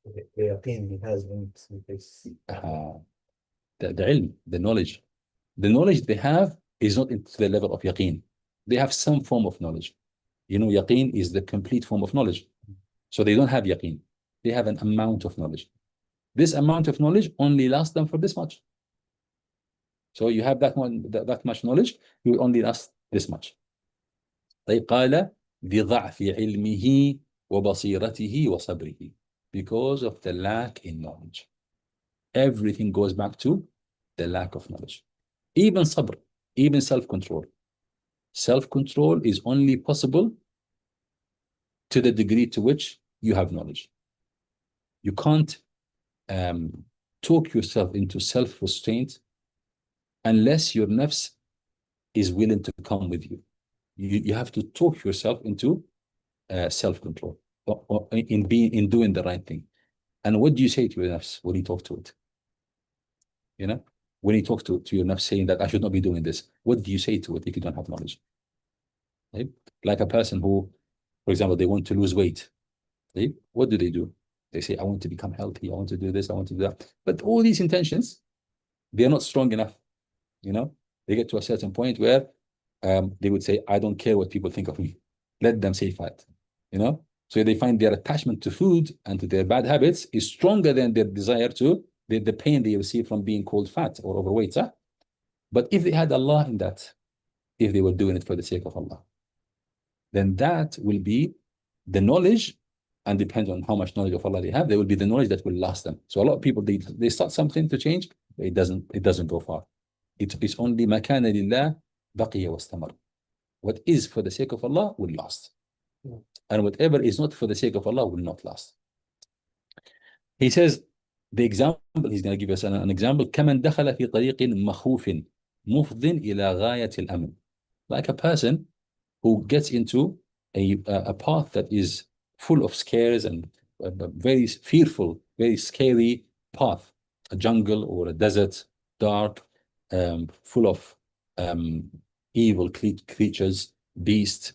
The yaqeen he has in this. The ilm, the knowledge they have is not into the level of yaqeen. They have some form of knowledge. Yaqeen is the complete form of knowledge. So they don't have yaqeen. They have an amount of knowledge. This amount of knowledge only lasts them for this much. So you have that much knowledge, you will only last this much. قال بضعف علمه وبصيرته وصبره. Because of the lack in knowledge. Everything goes back to the lack of knowledge. Even sabr, even self-control. Self-control is only possible to the degree to which you have knowledge. You can't talk yourself into self-restraint unless your nafs is willing to come with you. You have to talk yourself into self-control or in doing the right thing. And what do you say to your nafs when you talk to it? When you talk to your nafs saying that I should not be doing this, what do you say to it if you don't have knowledge? Right? Like a person who, for example, they want to lose weight. Right? What do? They say, I want to become healthy. I want to do this. I want to do that. But all these intentions, they are not strong enough. They get to a certain point where they would say, I don't care what people think of me. Let them say fat. So they find their attachment to food and to their bad habits is stronger than their desire to the pain they receive from being called fat or overweight. Huh? But if they had Allah in that, if they were doing it for the sake of Allah, then that will be the knowledge, and depends on how much knowledge of Allah they have, there will be the knowledge that will last them. So a lot of people, they start something to change, but it doesn't go far. It's only ما كان لله بقي واستمر. What is for the sake of Allah will last. And whatever is not for the sake of Allah will not last. He says, the example, he's going to give us an example. كمن دخل في طريق مخوف مفض إلى غاية الأمن. Like a person who gets into a path that is full of scares and a very fearful, very scary path, a jungle or a desert, dark, full of evil creatures, beasts.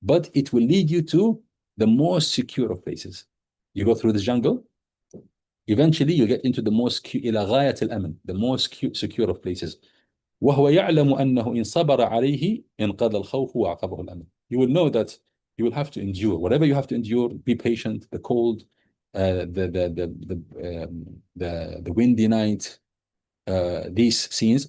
But it will lead you to the most secure of places. You go through the jungle, eventually you get into the most إلى غاية الأمن, the most secure of places. وهو يعلم أنه إن صبر عليه انقضى الخوف وعقبه الأمن. You will know that you will have to endure whatever you have to endure. Be patient. The cold, the windy night, these scenes.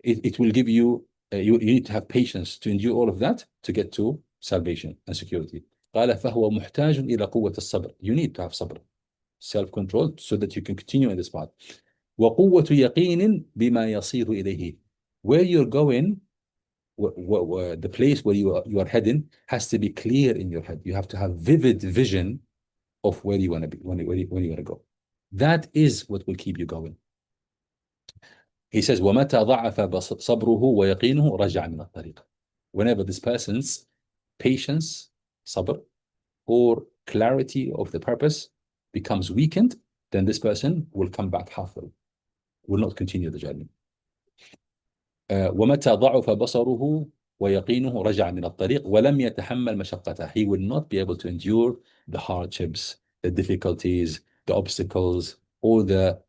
It will give you. You need to have patience to endure all of that to get to salvation and security. قال فهو محتاج إلى قوة الصبر. You need to have sabr, self-control, so that you can continue in this path. وقوة يقين بما يصير إليه. Where you're going, the place where you are heading has to be clear in your head. You have to have vivid vision of where you want to be, when you want to go. That is what will keep you going. He says, ومتى ضعف صبره ويقينه رجع من الطريق. Whenever this person's patience, sabr, or clarity of the purpose becomes weakened, then this person will come back halfway, will not continue the journey. ومتى ضعف بصره ويقينه رجع من الطريق ولم يتحمل مشقته. He will not be able to endure the hardships, the difficulties, the obstacles, all the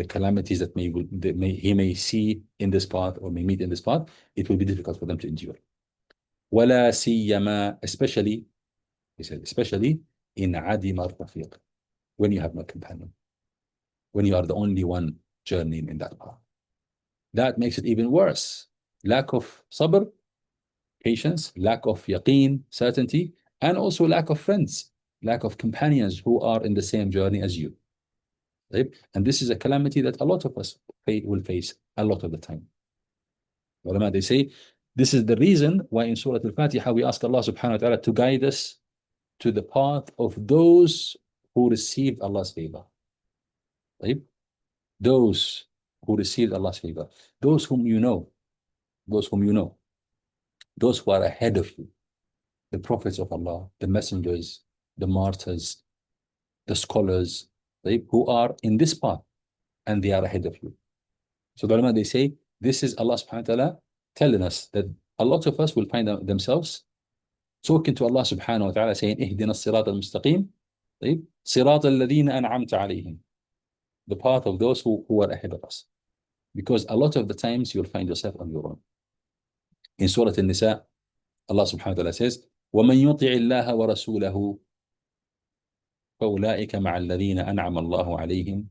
calamities that he may see in this path or may meet in this path. It will be difficult for them to endure. ولا سيما, especially, he said, especially in عدم الرفيق, when you have no companion, when you are the only one journeying in that path. That makes it even worse. Lack of sabr, patience, lack of yaqeen, certainty, and also lack of friends, lack of companions who are in the same journey as you. Right? And this is a calamity that a lot of us will face a lot of the time. Ulama, they say, this is the reason why in Surah Al-Fatiha we ask Allah subhanahu wa ta'ala to guide us to the path of those who received Allah's favor. Right? Those who received Allah's favor, those whom you know, those who are ahead of you, the prophets of Allah, the messengers, the martyrs, the scholars, right, who are in this path and they are ahead of you. So the ulama, they say, this is Allah subhanahu wa ta'ala telling us that a lot of us will find themselves talking to Allah subhanahu wa ta'ala saying, اهدنا الصراط المستقيم, right? صراط الذين أنعمت عليهم, the path of those who are ahead of us. Because a lot of the times you'll find yourself on your own. In Surah An-Nisa, Allah subhanahu wa ta'ala says, وَمَنْ يُطِعِ اللَّهَ وَرَسُولَهُ فَأُولَٰئِكَ مَعَ الَّذِينَ أَنْعَمَ اللَّهُ عَلَيْهِمْ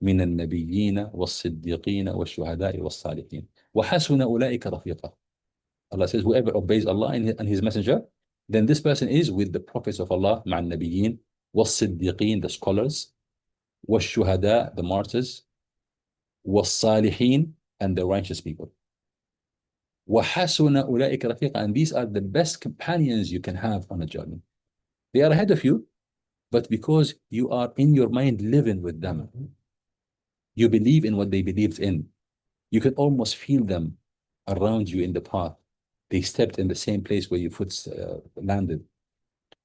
مِنَ النَّبِيِّينَ وَالصِّدِّيقِينَ وَالشُّهَدَاءِ وَالصَّالِحِينَ وَحَسُنَ أُولَٰئِكَ رَفِيقًا. Allah says, whoever obeys Allah and His Messenger, then this person is with the prophets of Allah, مع النبيين, والصديقين, the scholars, والشهداء, the martyrs, والصالحين, and the righteous people. وحسن أولئك رفيقا, and these are the best companions you can have on a journey. They are ahead of you, but because you are in your mind living with them, you believe in what they believed in, you can almost feel them around you in the path. They stepped in the same place where your foot landed.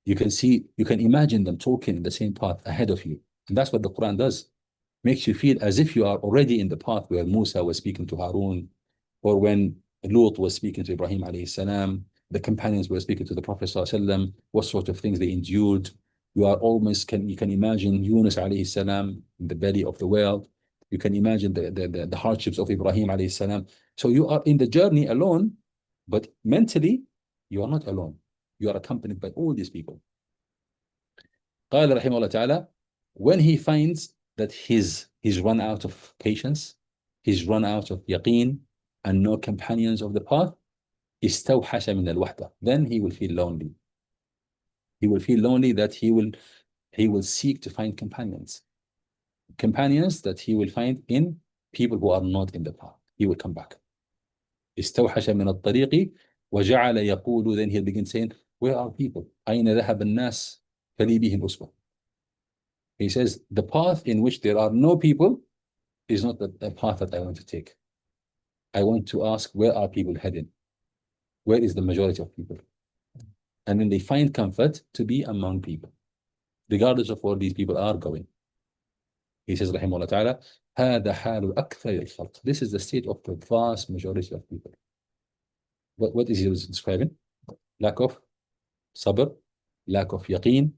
You can imagine them talking in the same path ahead of you. And that's what the Quran does. Makes you feel as if you are already in the path where Musa was speaking to Harun, or when Lut was speaking to Ibrahim alayhi salam, the companions were speaking to the Prophet sallallahu alaihi wasallam, what sort of things they endured. You can imagine Yunus alayhi salam in the belly of the whale. You can imagine the hardships of Ibrahim alayhi salam. So you are in the journey alone, but mentally you are not alone. You are accompanied by all these people. قال رحمه الله تعالى when he finds that he's run out of patience, he's run out of yaqeen and no companions of the path, استوحش من الوحدة. Then he will feel lonely. He will feel lonely that he will seek to find companions. Companions that he will find in people who are not in the path. He will come back. استوحش من الطريق وجعل يقول, then he'll begin saying, where are people? أين ذهب الناس فلي بهم أسوة. He says, the path in which there are no people is not the path that I want to take. I want to ask, where are people headed? Where is the majority of people? And then they find comfort to be among people, regardless of where these people are going. He says, رحمه الله تعالى, هذا حال أكثر الخلق. This is the state of the vast majority of people. What is he describing? Lack of sabr, lack of yaqeen,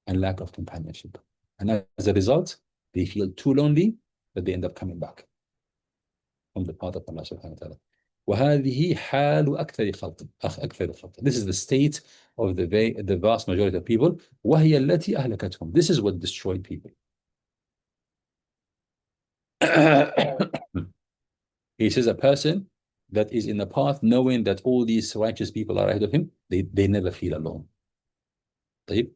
and lack of companionship. And as a result, they feel too lonely that they end up coming back from the path of Allah subhanahu wa ta'ala. وهذه حال أكثر الخلق. This is the state of the vast majority of people. وهي التي أهلكتهم. This is what destroyed people. He says a person that is in the path knowing that all these righteous people are ahead of him, they never feel alone. طيب.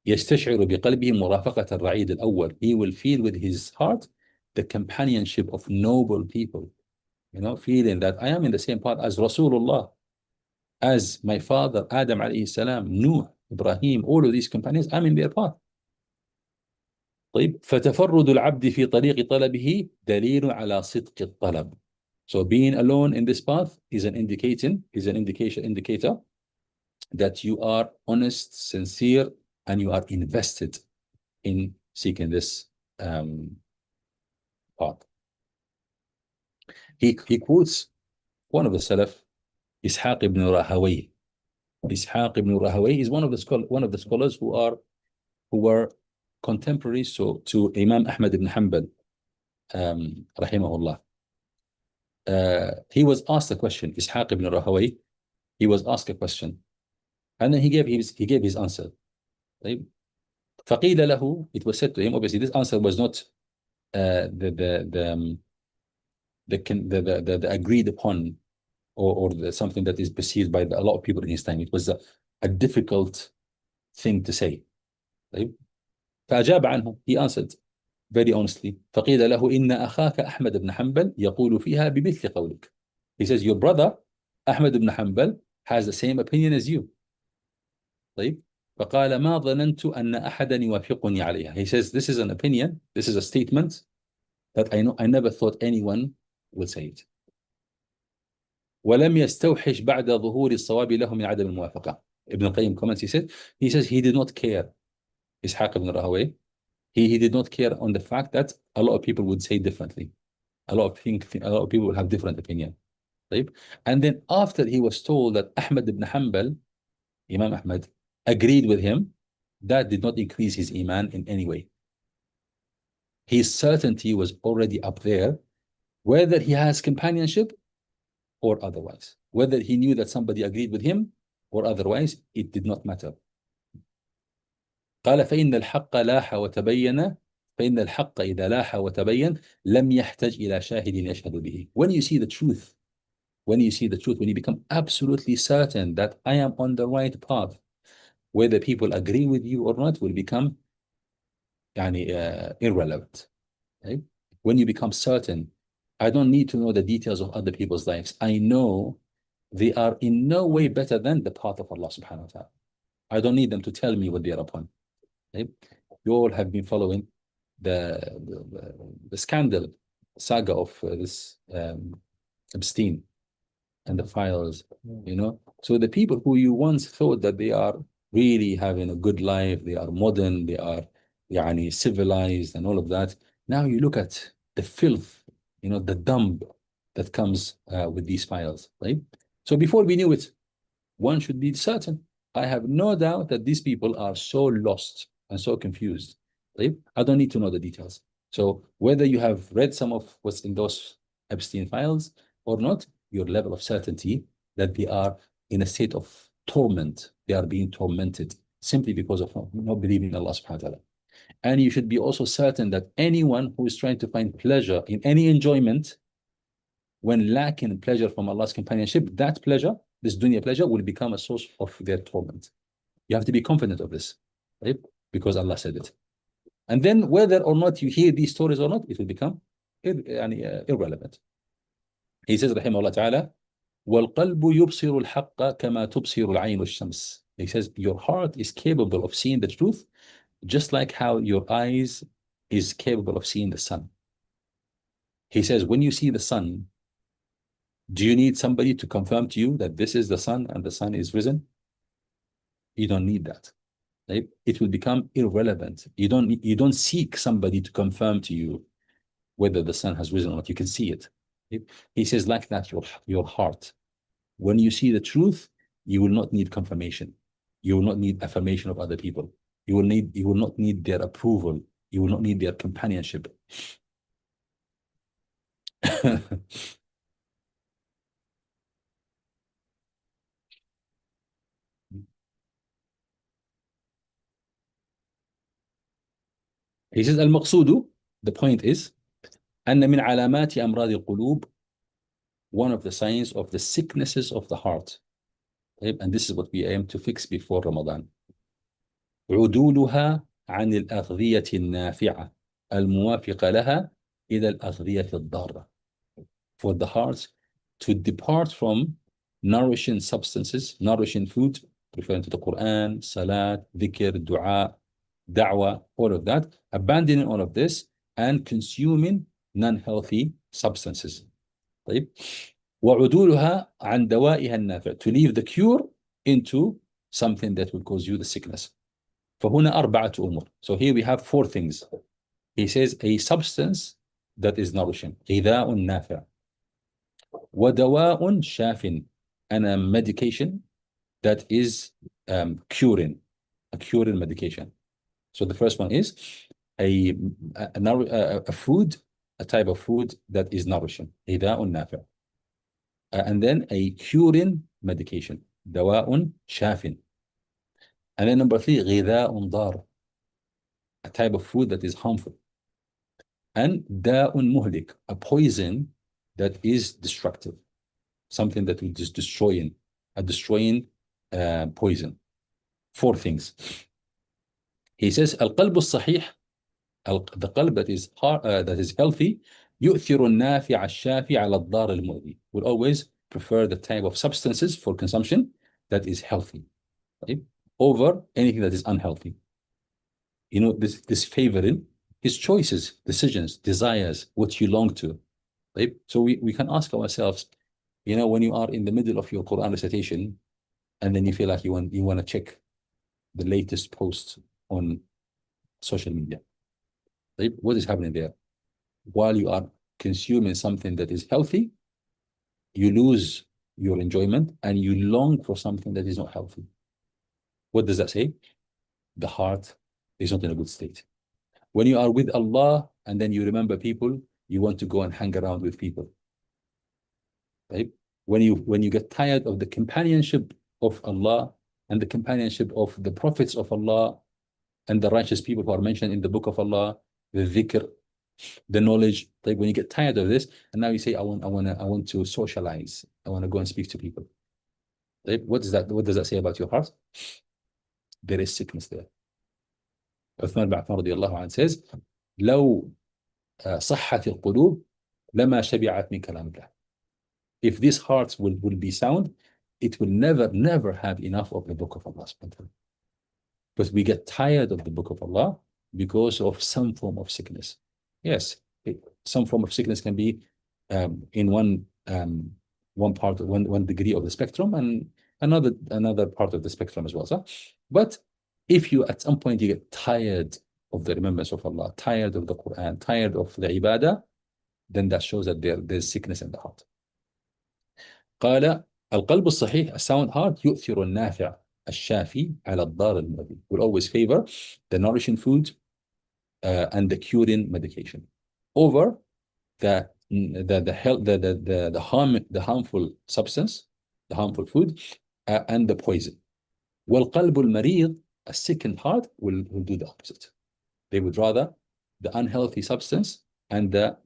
يستشعر بقلبه مرافقة الرعيد الأول. He will feel with his heart the companionship of noble people. You know, feeling that I am in the same path as Rasulullah, as my father Adam alayhi salam, Nuh, Ibrahim, all of these companions, I'm in their path. طيب. فتفرد العبد في طريق طلبه دليل على صدق الطلب. So being alone in this path is an indicator that you are honest, sincere, and you are invested in seeking this path. He quotes one of the Salaf, Ishaq ibn Rahawayh. Ishaq ibn Rahawayh is one of the scholars who were contemporaries to Imam Ahmad ibn Hanbal, rahimahullah. He was asked a question. Ishaq ibn Rahawayh, he was asked a question, and then he gave his answer. طيب. فقيل له, it was said to him, obviously this answer was not the agreed upon or something that is perceived by a lot of people in his time. It was a difficult thing to say. طيب. فأجاب عنه. He answered very honestly. فقيل له إن أخاك أحمد بن حنبل يقول فيها بمثل قولك. He says, your brother Ahmad ibn Hanbal has the same opinion as you. طيب. فقال ما ظننت أن أحدا يوافقني عليها. He says, this is an opinion, this is a statement that I never thought anyone would say it. ولم يستوحش بعد ظهور الصواب له من عدم الموافقة. Ibn al-Qayyim comments, he says he did not care. Ishaq ibn Rahawayh, he did not care on the fact that a lot of people would say differently. A lot of people will have different opinion. طيب. And then after he was told that Ahmad ibn Hanbal, Imam Ahmad, agreed with him, that did not increase his iman in any way. His certainty was already up there, whether he has companionship or otherwise. Whether he knew that somebody agreed with him or otherwise, it did not matter. قال فإن الحق لاح وتبين فإن الحق إذا لاح وتبين لم يحتاج إلى شاهد يشهد به. When you see the truth, when you become absolutely certain that I am on the right path, whether people agree with you or not will become irrelevant. Right? When you become certain, I don't need to know the details of other people's lives. I know they are in no way better than the path of Allah subhanahu wa ta'ala. I don't need them to tell me what they are upon. Right? You all have been following the scandal saga of this Epstein and the files, you know. So the people who you once thought that they are really having a good life, they are modern, they are civilized and all of that. Now you look at the filth, you know, the dump that comes with these files, right? So before we knew it, one should be certain. I have no doubt that these people are so lost and so confused. Right? I don't need to know the details. So whether you have read some of what's in those Epstein files or not, your level of certainty that they are in a state of torment, they are being tormented simply because of not believing in Allah subhanahu wa ta'ala. And you should be also certain that anyone who is trying to find pleasure in any enjoyment, when lacking pleasure from Allah's companionship, that pleasure, this dunya pleasure, will become a source of their torment. You have to be confident of this, right? Because Allah said it. And then whether or not you hear these stories or not, it will become irrelevant. He says, rahimahullah ta'ala, وَالْقَلْبُ يُبْصِرُ الْحَقَّ كَمَا تُبْصِرُ الْعَيْنُ الشَّمْسِ. He says, your heart is capable of seeing the truth, just like how your eyes is capable of seeing the sun. He says, when you see the sun, do you need somebody to confirm to you that this is the sun and the sun is risen? You don't need that. Right? It will become irrelevant. You don't seek somebody to confirm to you whether the sun has risen or not. You can see it. Right? He says, like that, your heart. When you see the truth, you will not need confirmation. You will not need affirmation of other people. You will not need their approval. You will not need their companionship. He says, المقصود, the point is, أن من علامات أمراض القلوب, one of the signs of the sicknesses of the heart. And this is what we aim to fix before Ramadan. عدولها عن الأغذية النافعة الموافقة لها إلى الأغذية الضارة. For the heart to depart from nourishing substances, nourishing food, referring to the Quran, Salat, Dhikr, Dua, Da'wah, all of that, abandoning all of this and consuming non-healthy substances. طيب. وعدولها عن دوائها النافع, to leave the cure into something that will cause you the sickness. فهنا أربعة أمور. So here we have four things. He says a substance that is nourishing, غذاء نافع, ودواء شاف, and a medication that is curing, a curing medication. So the first one is a food, a type of food that is nourishing, غذاء نافع. And then a curing medication, دواء شاف. And then number three, غذاء ضار, a type of food that is harmful. And داء مهلك, a poison that is destructive, something that will just destroying, a destroying poison. Four things. He says, القلب الصحيح, the qalb that is healthy, يؤثر النافع الشافي على الضار المؤذي, will always prefer the type of substances for consumption that is healthy, right, over anything that is unhealthy. You know, this favoring his choices, decisions, desires, what you long to, right? So we can ask ourselves, you know, when you are in the middle of your Quran recitation and then you feel like you want to check the latest post on social media, right? What is happening there? While you are consuming something that is healthy, you lose your enjoyment and you long for something that is not healthy. What does that say? The heart is not in a good state. When you are with Allah and then you remember people, you want to go and hang around with people, right? When you get tired of the companionship of Allah and the companionship of the prophets of Allah and the righteous people who are mentioned in the book of Allah, the dhikr, the knowledge, like when you get tired of this, and now you say, I want to socialize, I want to go and speak to people. Right? What does that say about your heart? There is sickness there. Uthman bin Affan radiallahu anhu says, لو صحت القلوب لما شبعت من كلام الله. If these hearts will be sound, it will never have enough of the book of Allah. But we get tired of the book of Allah because of some form of sickness. Yes, some form of sickness can be in one part, one degree of the spectrum, and another part of the spectrum as well. So, but if you at some point you get tired of the remembrance of Allah, tired of the Quran, tired of the ibadah, then that shows that there's sickness in the heart. قال القلب الصحيح, a sound heart, يؤثر النافع الشافي على الضار المؤذي, will always favor the nourishing food and the curing medication over the harmful substance, the harmful food, and the poison. والقلب المريض, a sickened heart, will do the opposite. They would rather the unhealthy substance and the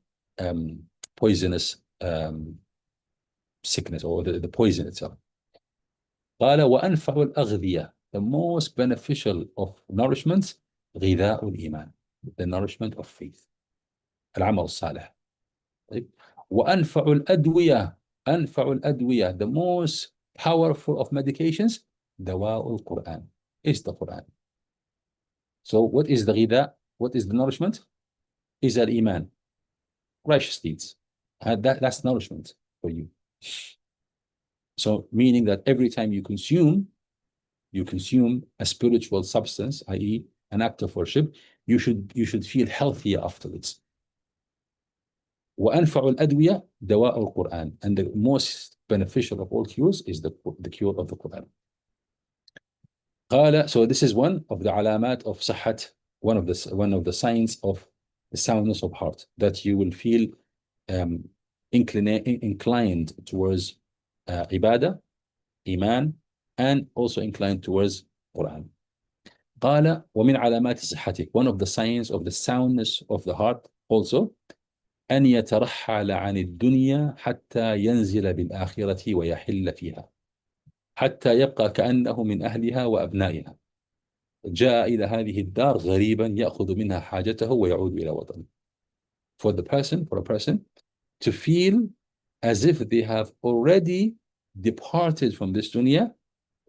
poisonous sickness, or the poison itself. قال وأنفع الأغذية, the most beneficial of nourishments, غذاء الإيمان, the nourishment of faith, العمل الصالح. طيب. وأنفع الأدوية, أنفع الأدوية, the most powerful of medications, دواء القرآن, is the Quran. So what is the غذاء? What is the nourishment? Is الإيمان, righteous deeds. That's nourishment for you. So meaning that every time you consume a spiritual substance, i.e. an act of worship, you should feel healthier afterwards. وأنفع الأدوية دواء القرآن, and the most beneficial of all cures is the cure of the Quran. قال, so this is one of the علامات of صحة, one of the signs of the soundness of heart, that you will feel inclined towards ibadah, iman, and also inclined towards Quran. قال ومن علامات صحتك, one of the signs of the soundness of the heart also, أن يترحل عن الدنيا حتى ينزل بالآخرة ويحل فيها حتى يبقى كأنه من أهلها وأبنائها جاء إلى هذه الدار غريبا يأخذ منها حاجته ويعود إلى وطنه. For a person to feel as if they have already departed from this dunya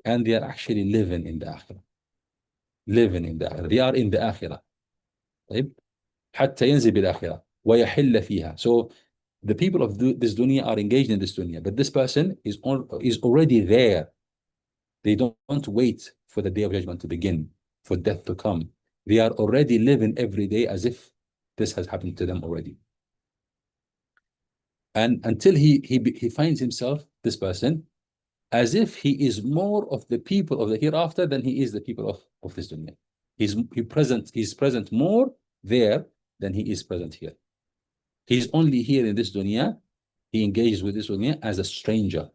and they are actually living in the akhirah. They are in the akhirah. طيب. حتى ينزل بالآخرة ويحل فيها. So the people of this dunya are engaged in this dunya, but this person is already there. They don't wait for the day of judgment to begin, for death to come. They are already living every day as if this has happened to them already. And until he finds himself, this person, as if he is more of the people of the hereafter than he is the people of this dunya. He's present more there than he is present here. He's only here in this dunya. He engages with this dunya as a stranger.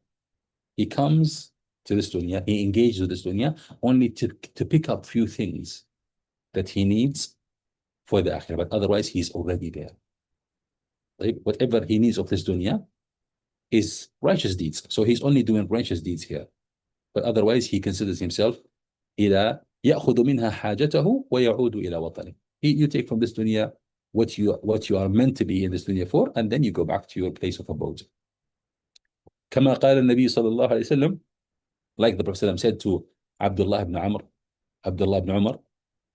He comes to this dunya, he engages with this dunya only to pick up few things that he needs for the akhirah, but otherwise he's already there. Like whatever he needs of this dunya is righteous deeds. So he's only doing righteous deeds here. But otherwise he considers himself إلى يأخذ منها حاجته ويعود إلى وطنه. You take from this dunya what you are meant to be in this dunya for, and then you go back to your place of abode. كما قال النبي صلى الله عليه وسلم, like the Prophet said to Abdullah ibn Umar,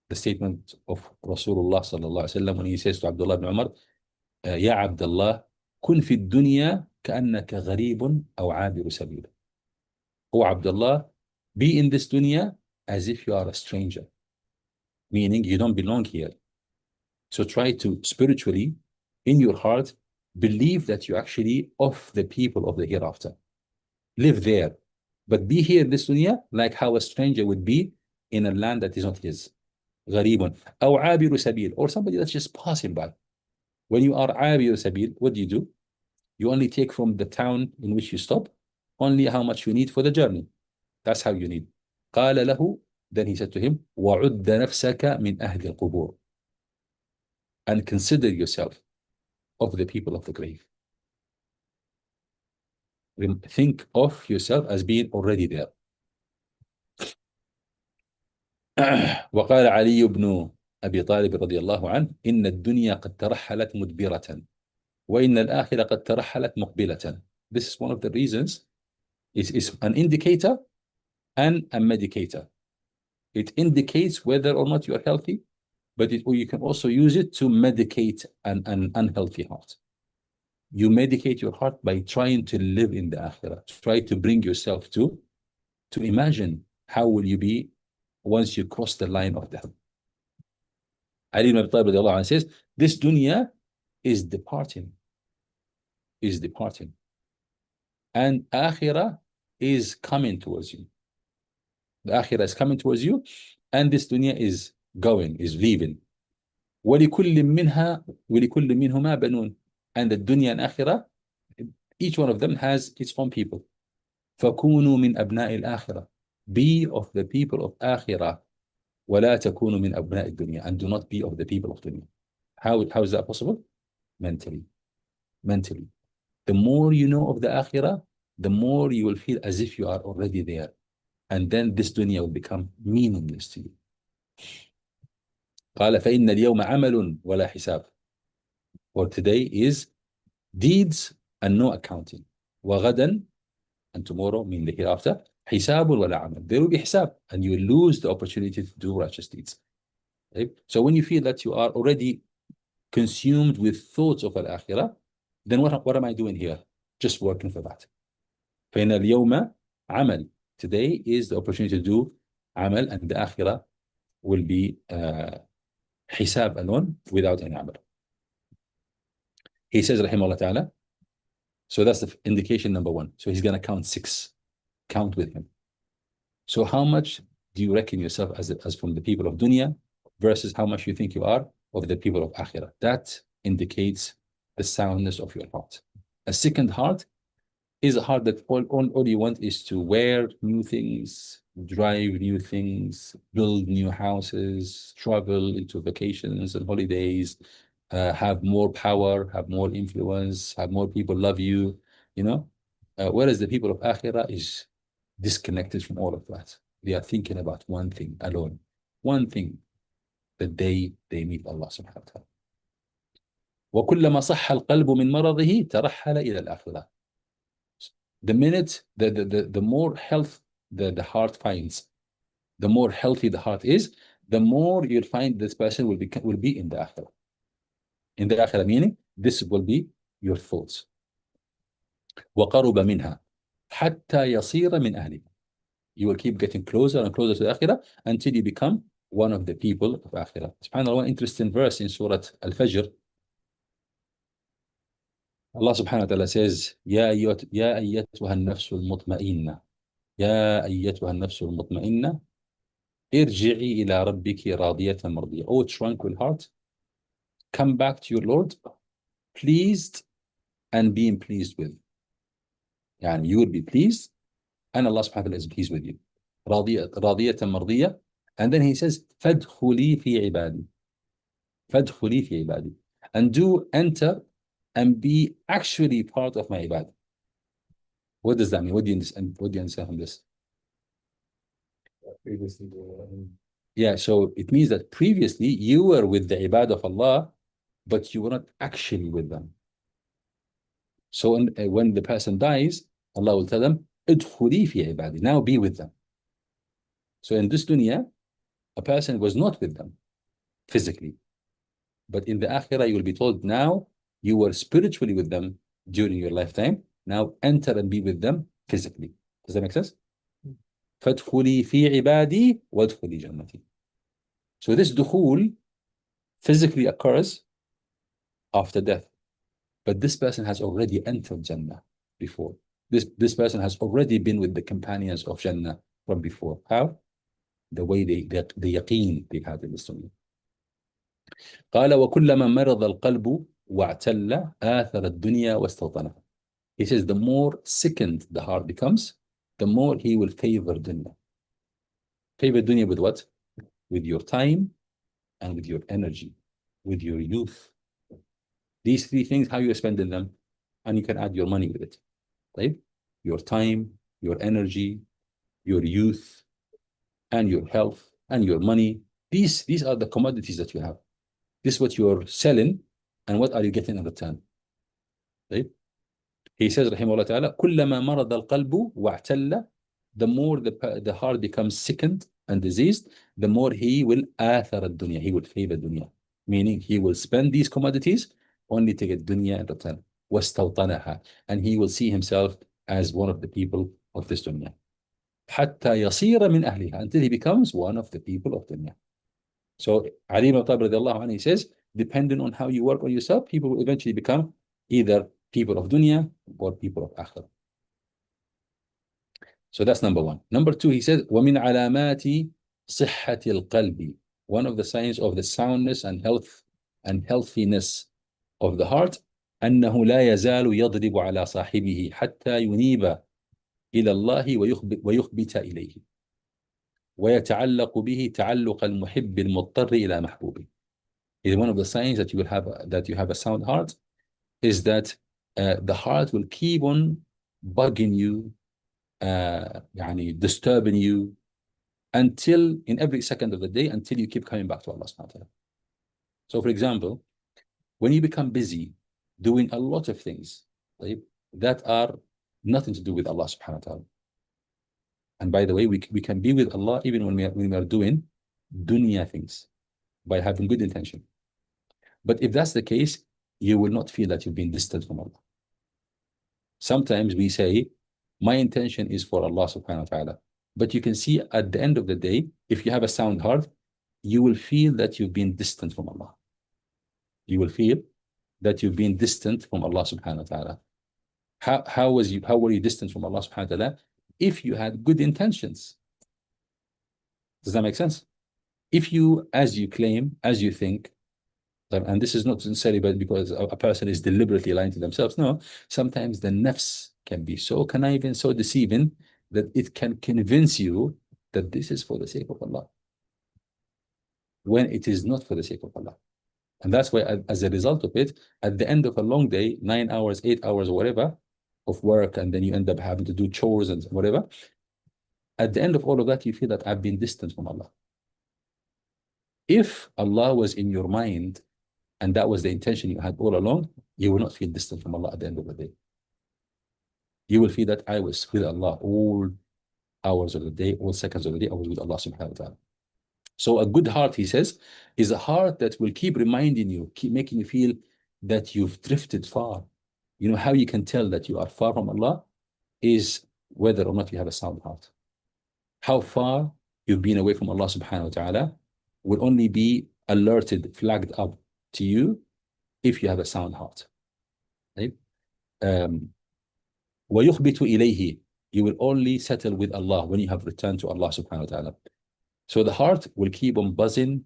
the statement of Rasulullah صلى الله عليه وسلم when he says to Abdullah ibn Umar, يا عبد الله كن في الدنيا كأنك غريب أو عابر سبيل. O Abdullah, be in this dunya as if you are a stranger, meaning you don't belong here. So try to spiritually, in your heart, believe that you're actually of the people of the hereafter. Live there, but be here in this dunya like how a stranger would be in a land that is not his. غريب أو عابر سبيل, or somebody that's just passing by. When you are عابر سبيل, what do? You only take from the town in which you stop only how much you need for the journey. That's how you need. قال له, then he said to him, وعد نفسك من أهل القبور, and consider yourself of the people of the grave. Think of yourself as being already there. وقال علي بن أبي طالب رضي الله عنه إن الدنيا قد ترحلت مدبرة وإن الآخرة قد ترحلت مقبلة. This is one of the reasons. It's an indicator and a medicator. It indicates whether or not you are healthy, but you can also use it to medicate an unhealthy heart. You medicate your heart by trying to live in the akhirah. Try to bring yourself to imagine how will you be once you cross the line of death. Ali ibn Abi Talib says, this dunya is departing. And akhirah is coming towards you. The akhirah is coming towards you, and this dunya is leaving. وَلِكُلٍّ مِّنْهُمَا بَنُونَ. And the dunya and akhirah, each one of them has its own people. فَكُونُوا مِنْ أَبْنَاءِ الْآخِرَةِ. Be of the people of akhirah. ولا تكونوا من أبناء الدنيا, and do not be of the people of dunya. How is that possible? Mentally. Mentally. The more you know of the akhirah, the more you will feel as if you are already there. And then this dunya will become meaningless to you. قال فإن اليوم عمل ولا حساب. For today is deeds and no accounting. وغدا, and tomorrow, mean the hereafter, حساب ولا عمل. There will be حساب, and you will lose the opportunity to do righteous deeds. Right? So when you feel that you are already consumed with thoughts of al-akhirah, then what am I doing here? Just working for that. فإن اليوم عمل. Today is the opportunity to do amal, and the akhirah will be hisab alone without any amal. He says, rahimahullah ta'ala, so that's the indication number one. So he's going to count 6. Count with him. So how much do you reckon yourself as from the people of dunya versus how much you think you are of the people of akhirah? That indicates the soundness of your heart. A sickened heart is a heart that all you want is to wear new things, drive new things, build new houses, travel into vacations and holidays, have more power, have more influence, have more people love you, you know. Whereas the people of akhirah is disconnected from all of that. They are thinking about one thing alone, one thing, the day they meet Allah subhanahu wa ta'ala. وكلما صح القلب من مرضه ترحل إلى الآخرة. The minute, the more health the heart finds, the more healthy the heart is, the more you'll find this person will be in the akhirah. In the akhirah, meaning this will be your thoughts. وقرب منها حتى يصير من أهلها. You will keep getting closer and closer to the akhirah until you become one of the people of akhirah. SubhanAllah, one interesting verse in Surah Al-Fajr. Allah subhanahu wa ta'ala says, يا أيتها النفس المطمئنة يا أيتها النفس المطمئنة ارجعي إلى ربك راضية مرضية. Oh tranquil heart, come back to your Lord, pleased and being pleased with. يعني you will be pleased and Allah subhanahu wa ta'ala is pleased with you. راضية مرضية. And then he says, فادخلي في عبادي. فادخلي في عبادي. And do enter and be actually part of my ibadah. What does that mean? What do you understand from this? Previously, Yeah, so it means that previously you were with the ibadah of Allah, but you were not actually with them. So when the person dies, Allah will tell them, ادخلي في عبادي. Now be with them. So in this dunya, a person was not with them physically. But in the akhirah, you will be told, now you were spiritually with them during your lifetime. Now enter and be with them physically. Does that make sense? فادخلي في عبادي وادخلي جنتي. So this dukhul physically occurs after death. But this person has already entered Jannah before. This person has already been with the companions of Jannah from before. How? The way the yaqeen they had in this dunya. قال وكلما مرض القلب واعتل آثر الدنيا واستوطنها. He says the more sickened the heart becomes, the more he will favor dunya. Favor dunya with what? With your time and with your energy, with your youth. These 3 things, how you spend them, and you can add your money with it. Right? Your time, your energy, your youth, and your health, and your money. These are the commodities that you have. This is what you're selling, and what are you getting in return? Right? He says, rahimahullah ta'ala, كلما مرض القلب واعتل, the more the heart becomes sickened and diseased, the more he will آثر الدنيا, he will favor dunya. Meaning he will spend these commodities only to get dunya in return. واستوطنها, and he will see himself as one of the people of this dunya. حتى يصير من أهلها, until he becomes one of the people of dunya. So Ali ibn Talib radiallahu anhu, he says, depending on how you work on yourself, people will eventually become either people of dunya or people of akhirah. So that's number 1. Number 2, he says, وَمِنْ عَلَامَاتِ صِحَّةِ الْقَلْبِ. One of the signs of the soundness and health and healthiness of the heart, أنه لا يزال يضرب على صاحبه حتى ينيب إلى الله ويخبت إليه. ويتعلق به تعلق المحب المضطر إلى محبوبه. Is one of the signs that you have a sound heart is that the heart will keep on bugging you, يعني disturbing you until in every second of the day until you keep coming back to Allah subhanahu wa ta'ala. So for example, when you become busy doing a lot of things that are nothing to do with Allah subhanahu wa ta'ala. And by the way, we can be with Allah even when we are doing dunya things by having good intention. But if that's the case, you will not feel that you've been distant from Allah. Sometimes we say, my intention is for Allah subhanahu wa ta'ala. But you can see at the end of the day, if you have a sound heart, you will feel that you've been distant from Allah. You will feel that you've been distant from Allah subhanahu wa ta'ala. How were you distant from Allah subhanahu wa ta'ala? If you had good intentions. Does that make sense? If you, as you claim, as you think, and this is not necessarily because a person is deliberately lying to themselves. No, sometimes the nafs can be so conniving, so deceiving, that it can convince you that this is for the sake of Allah, when it is not for the sake of Allah. And that's why, as a result of it, at the end of a long day, 9 hours, 8 hours, or whatever, of work, and then you end up having to do chores and whatever, at the end of all of that, you feel that I've been distant from Allah. If Allah was in your mind, and that was the intention you had all along, you will not feel distant from Allah at the end of the day. You will feel that I was with Allah all hours of the day, all seconds of the day, I was with Allah subhanahu wa ta'ala. So a good heart, he says, is a heart that will keep reminding you, keep making you feel that you've drifted far. You know how you can tell that you are far from Allah is whether or not you have a sound heart. How far you've been away from Allah subhanahu wa ta'ala will only be alerted, flagged up to you if you have a sound heart. Right? وَيُخْبِتُ إِلَيْهِ, you will only settle with Allah when you have returned to Allah subhanahu wa ta'ala. So the heart will keep on buzzing,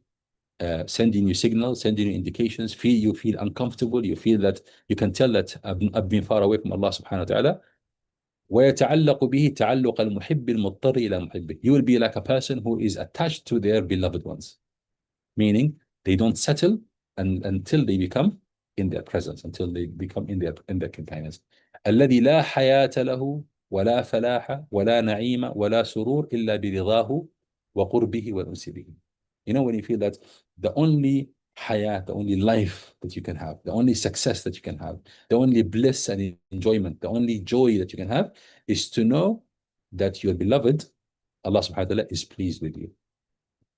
sending you signals, sending you indications, you feel uncomfortable, you feel that you can tell that I've been far away from Allah subhanahu wa ta'ala. وَيَتَعَلَّقُ بِهِ تَعَلُّقَ الْمُحِبِّ الْمُضْطَرِّ إِلَى مُحِبِّهِ. You will be like a person who is attached to their beloved ones, meaning they don't settle until they become in their presence, until they become in their companions. الذي لا حياة له ولا فلاح ولا نعيم ولا سرور إلا برضاه وقربه والأنس به. You know, when you feel that the only hayat, the only life that you can have, the only success that you can have, the only bliss and enjoyment, the only joy that you can have is to know that your beloved, Allah subhanahu wa ta'ala, is pleased with you.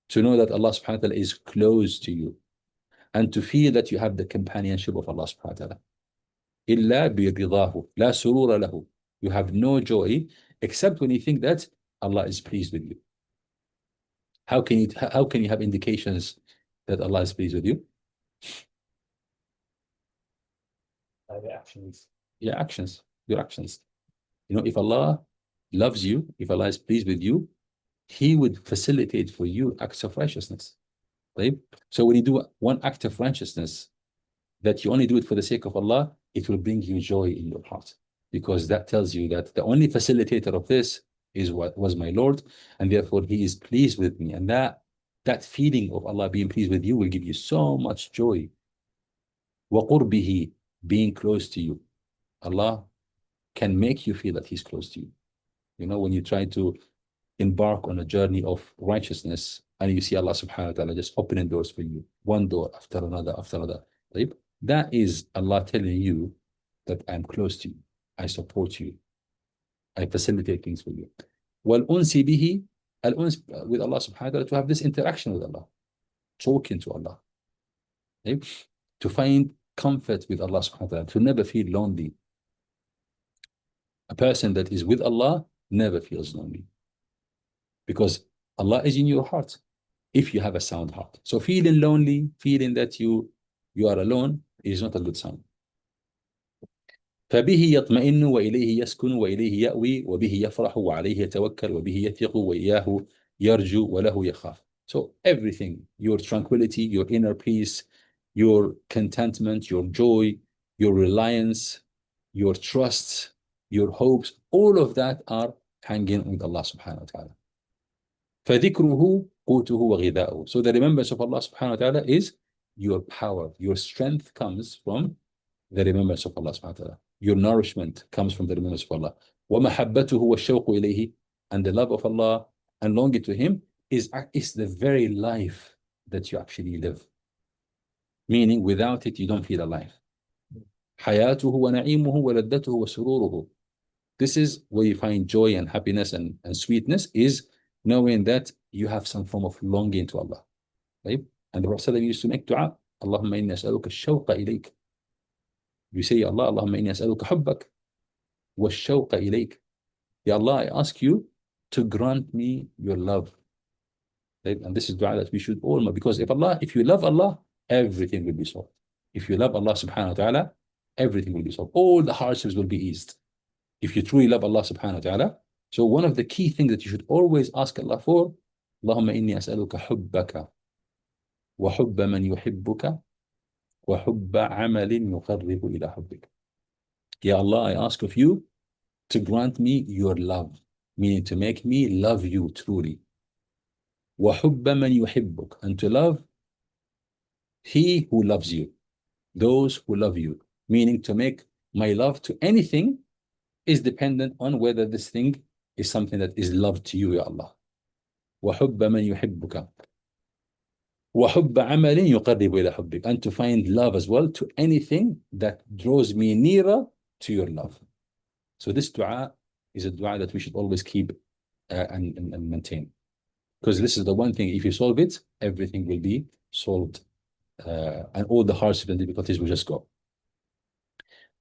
To know that Allah subhanahu wa ta'ala is close to you. And to feel that you have the companionship of Allah subhanahu wa ta'ala. إِلَّا بِرِضَاهُ لَا سُرُورَ لَهُ. You have no joy except when you think that Allah is pleased with you. How can you have indications that Allah is pleased with you? The actions. Your actions. You know, if Allah loves you, if Allah is pleased with you, He would facilitate for you acts of righteousness. Right? So when you do one act of righteousness, that you only do it for the sake of Allah, it will bring you joy in your heart, because that tells you that the only facilitator of this is what was my Lord, and therefore He is pleased with me. And that feeling of Allah being pleased with you will give you so much joy. وَقُرْبِهِ, being close to you. Allah can make you feel that He's close to you. You know, when you try to embark on a journey of righteousness and you see Allah subhanahu wa ta'ala just opening doors for you, one door after another after another, right? That is Allah telling you that I'm close to you, I support you, I facilitate things for you. وَالْأُنْسِ بِهِ, al-uns with Allah subhanahu wa ta'ala, to have this interaction with Allah, talking to Allah, right? To find comfort with Allah subhanahu wa ta'ala, to never feel lonely. A person that is with Allah never feels lonely, because Allah is in your heart if you have a sound heart. So feeling lonely, feeling that you are alone is not a good sign. فبه يطمئن وإليه يسكن وإليه يأوي وبه يفرح وعليه يتوكل وبه يثق وإياه يرجو وله يخاف. So everything, your tranquility, your inner peace, your contentment, your joy, your reliance, your trust, your hopes, all of that are hanging with Allah subhanahu wa ta'ala. فذكره قوته وغذاؤه. So the remembrance of Allah subhanahu wa ta'ala is your power. Your strength comes from the remembrance of Allah subhanahu wa ta'ala. Your nourishment comes from the remembrance of Allah. وَمَحَبَّتُهُ وَالشَّوْقُ إِلَيْهِ. And the love of Allah and longing to Him is the very life that you actually live. Meaning without it, you don't feel alive. حياته ونعيمه ولذته وسروره. This is where you find joy and happiness and sweetness, is knowing that you have some form of longing to Allah. Right? And the Prophet ﷺ used to make dua, اللهم إني أسألك الشوق إليك. You say, Allah, اللهم إني أسألك حبك والشوق إليك. Ya Allah, I ask you to grant me your love. Right? And this is dua that we should all know, because if you love Allah, everything will be solved. If you love Allah subhanahu wa ta'ala, everything will be solved. All the hardships will be eased. If you truly love Allah subhanahu wa ta'ala. So one of the key things that you should always ask Allah for, اللهم إني أسألك حبك وحب من يحبك وحب عمل يقرب إلى حبك. Ya Allah, I ask of you to grant me your love, meaning to make me love you truly. وحب من يحبك, and to love he who loves you, those who love you, meaning to make my love to anything is dependent on whether this thing is something that is loved to you, Ya Allah. وحب من يحبك وحب عمل يقرب إلى حبك, and to find love as well to anything that draws me nearer to your love. So this dua is a dua that we should always keep and maintain, because this is the one thing, if you solve it, everything will be solved, and all the hardships and difficulties will just go.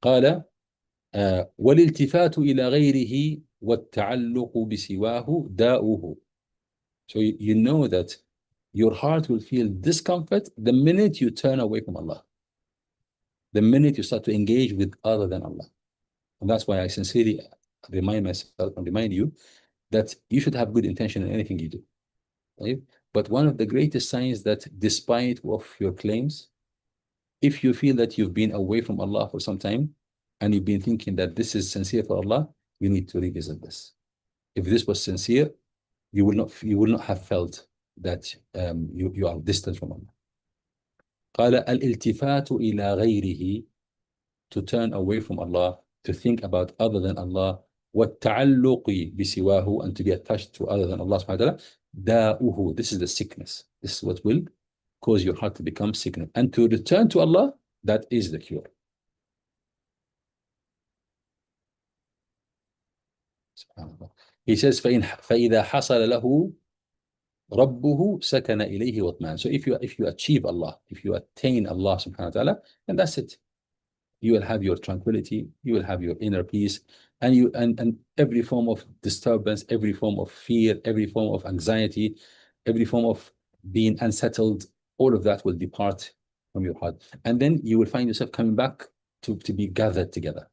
قال والالتفات إلى غيره والتعلق بسواه داؤه. So you know that your heart will feel discomfort the minute you turn away from Allah, the minute you start to engage with other than Allah. And that's why I sincerely remind myself and remind you that you should have good intention in anything you do. Right? But one of the greatest signs that despite of your claims, if you feel that you've been away from Allah for some time and you've been thinking that this is sincere for Allah, you need to revisit this. If this was sincere, you will not have felt that you are distant from Allah. قال الالتفات إلى غيره, to turn away from Allah, to think about other than Allah, والتعلق بسواه, and to be attached to other than Allah subhanahu wa ta'ala, داؤه, this is the sickness. This is what will cause your heart to become sick. And to return to Allah, that is the cure. SubhanAllah. He says, فإذا حصل له ربه سكن إليه واطمأن. So if you achieve Allah, if you attain Allah subhanahu wa ta'ala, then that's it. You will have your tranquility, you will have your inner peace, and every form of disturbance, every form of fear, every form of anxiety, every form of being unsettled, all of that will depart from your heart. And then you will find yourself coming back to be gathered together.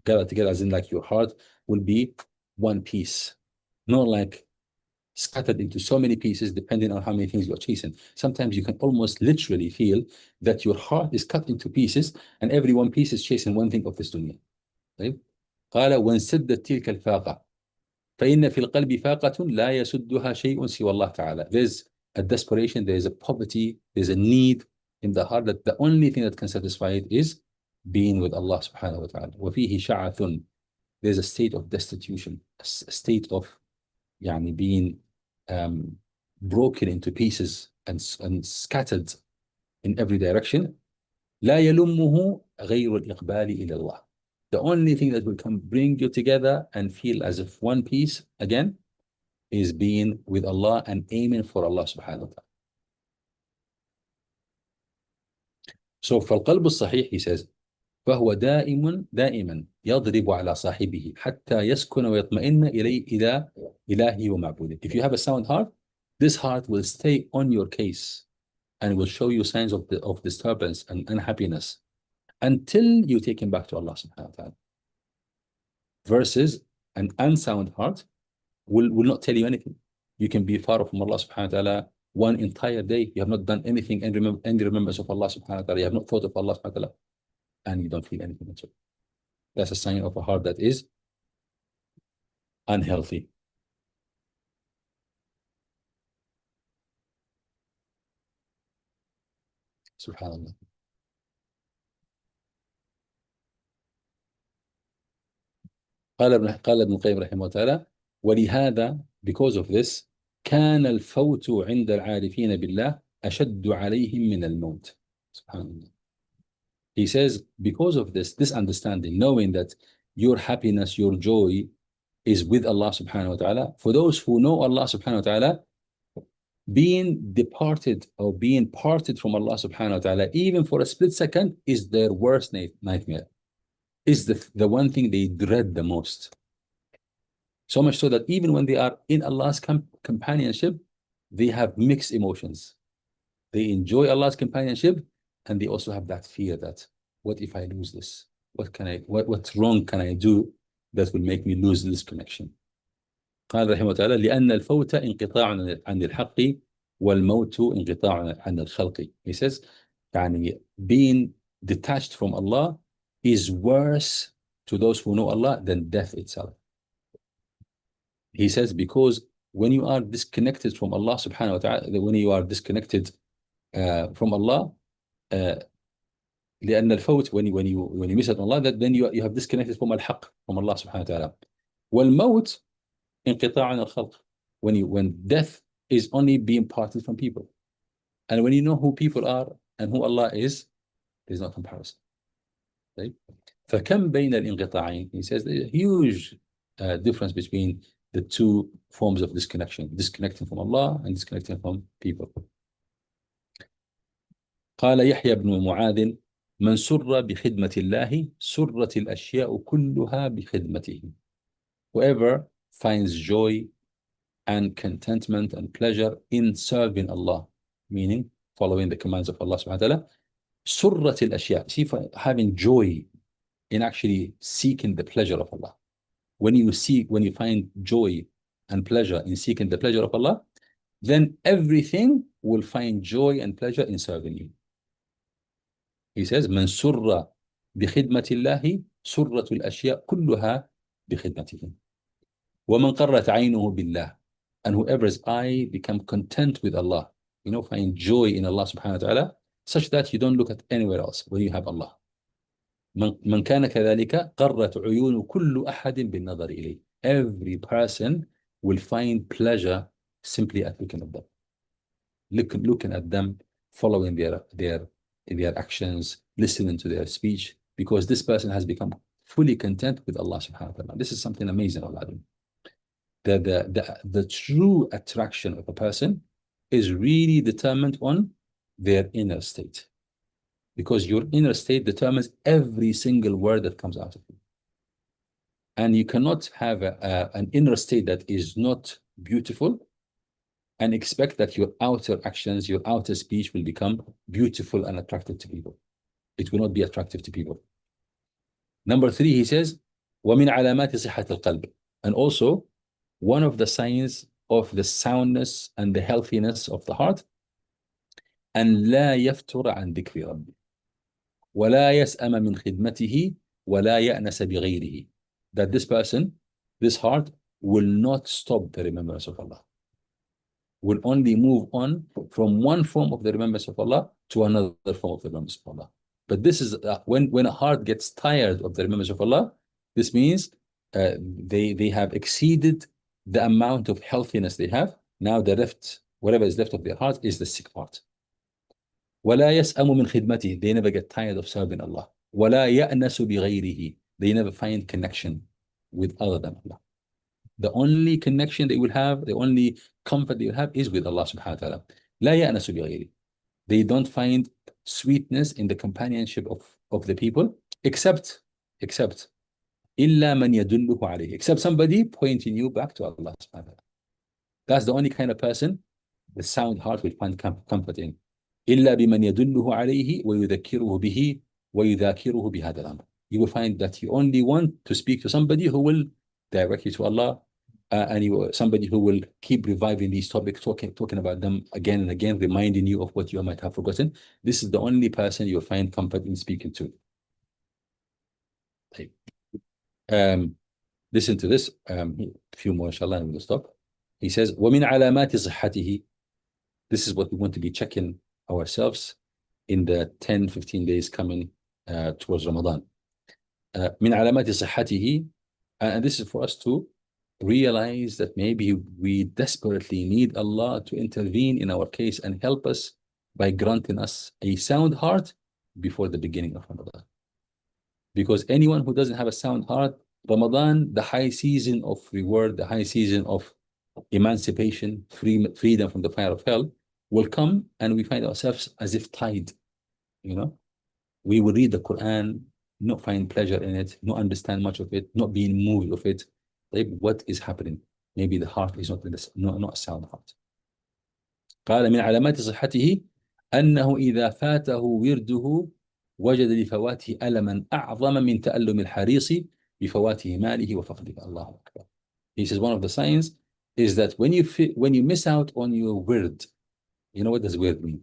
Gathered together as in like your heart will be one piece, not like scattered into so many pieces depending on how many things you're chasing. Sometimes you can almost literally feel that your heart is cut into pieces and every one piece is chasing one thing of this dunya. طيب. قال وانسدت تلك الفاقة فإن في القلب فاقة لا يسدها شيء سوى الله تعالى. There's a desperation, there's a poverty, there's a need in the heart that the only thing that can satisfy it is being with Allah subhanahu wa ta'ala. وفيه شعث, there's a state of destitution, a state of being broken into pieces and scattered in every direction. لا يلمه غير الإقبال إلى الله. The only thing that will come bring you together and feel as if one piece again is being with Allah and aiming for Allah subhanahu wa ta'ala. So فالقلب الصحيح, he says, فهو دائما يضرب على صاحبه حتى يسكن ويطمئن إلى إلهه ومعبوده. If you have a sound heart, this heart will stay on your case and will show you signs of disturbance and unhappiness until you take him back to Allah subhanahu wa ta'ala. Versus an unsound heart will not tell you anything. You can be far from Allah subhanahu wa ta'ala one entire day. You have not done anything and any remembrance of Allah subhanahu wa ta'ala. You have not thought of Allah subhanahu wa ta'ala and you don't feel anything at all. That's a sign of a heart that is unhealthy. Subhanallah. قال ابن القيم رحمه الله تعالى ولهذا because of this كان الفوت عند العارفين بالله أشد عليهم من الموت. سبحان الله. He says because of this understanding, knowing that your happiness, your joy is with Allah subhanahu wa ta'ala, for those who know Allah subhanahu wa ta'ala, being departed or being parted from Allah subhanahu wa ta'ala, even for a split second, is their worst nightmare. Is the one thing they dread the most. So much so that even when they are in Allah's companionship, they have mixed emotions. They enjoy Allah's companionship, and they also have that fear that, what if I lose this? What wrong can I do that will make me lose this connection? قال رحمه الله تعالى لأن الفوت انقطاع عن الحق والموت انقطاع عن الخلق. He says يعني being detached from Allah is worse to those who know Allah than death itself. He says because when you are disconnected from Allah subhanahu wa ta'ala, when you are disconnected from Allah, لأن الفوت when you miss out on Allah, that then you have disconnected from الحق, from Allah subhanahu wa ta'ala. والموت انقطاع عن الخلق, when death is only being parted from people, and when you know who people are and who Allah is, there's no comparison. Right? فكم بين الانقطاعين. He says there's a huge difference between the two forms of disconnecting from Allah and disconnecting from people. قال يحيى بن معاذ من سر بخدمة الله سرت الأشياء كلها بخدمته. Whoever finds joy and contentment and pleasure in serving Allah, meaning following the commands of Allah subhanahu wa ta'ala, سرت الأشياء. See, having joy in actually seeking the pleasure of Allah. When you find joy and pleasure in seeking the pleasure of Allah, then everything will find joy and pleasure in serving you. He says, من سر بخدمة الله سرت الأشياء كلها بخدمته. ومن قرت عينه بالله. And whoever's eye become content with Allah, find joy in Allah subhanahu wa ta'ala, such that you don't look at anywhere else when you have Allah. من كان كذلك قرت عيون كل أحد بالنظر إليه. Every person will find pleasure simply at looking at them. Looking at them, following their actions, listening to their speech, because this person has become fully content with Allah subhanahu wa ta'ala. This is something amazing, Allah. The true attraction of a person is really determined on their inner state, because your inner state determines every single word that comes out of you. And you cannot have an inner state that is not beautiful and expect that your outer actions, your outer speech will become beautiful and attractive to people. It will not be attractive to people. Number 3, he says, وَمِنْ عَلَامَاتِ صِحَّةِ الْقَلْبِ. And also, one of the signs of the soundness and the healthiness of the heart, أَنْ لَا يَفْتُرَ عَنْ ذِكْرِ رَبِّهِ وَلَا يَسْأَمَ مِنْ خِدْمَتِهِ وَلَا يَأْنَسَ بِغَيْرِهِ. That this person, this heart, will not stop the remembrance of Allah, will only move on from one form of the remembrance of Allah to another form of the remembrance of Allah. But this is when a heart gets tired of the remembrance of Allah, this means they have exceeded the amount of healthiness they have. Now whatever is left of their heart is the sick part. وَلَا يَسْأَمُ مِنْ خِدْمَتِهِ. They never get tired of serving Allah. وَلَا يَأْنَسُ بِغَيْرِهِ. They never find connection with other than Allah. The only connection they will have, the only comfort they will have is with Allah subhanahu wa ta'ala. لا يأنس بغيره. They don't find sweetness in the companionship of the people, except إلا من يدله عليه. Except somebody pointing you back to Allah subhanahu wa ta'ala. That's the only kind of person the sound heart will find comfort in. إلا بمن يدله عليه ويذكره به ويذاكره بهذا الأمر. You will find that you only want to speak to somebody who will direct you to Allah, and somebody who will keep reviving these topics, talking about them again and again, reminding you of what you might have forgotten. This is the only person you'll find comfort in speaking to. Listen to this, a few more inshallah, and we'll stop. He says, وَمِنْ عَلَامَاتِ صِحَّتِهِ. This is what we want to be checking ourselves in the 10-15 days coming towards Ramadan. من علامات صحته, and this is for us to realize that maybe we desperately need Allah to intervene in our case and help us by granting us a sound heart before the beginning of Ramadan. Because anyone who doesn't have a sound heart, Ramadan, the high season of reward, the high season of emancipation, freedom from the fire of hell, will come, and we find ourselves as if tied. We will read the Quran, not find pleasure in it, not understand much of it, not being moved of it. Like, what is happening? Maybe the heart is not a sound heart. قال من علامات صحته أنه إذا فاته ورده وجد لفواته ألما أعظم من تألم الحريص بفواته ماله وفقده. الله أكبر. He says one of the signs is that when you miss out on your wird, what does wird mean?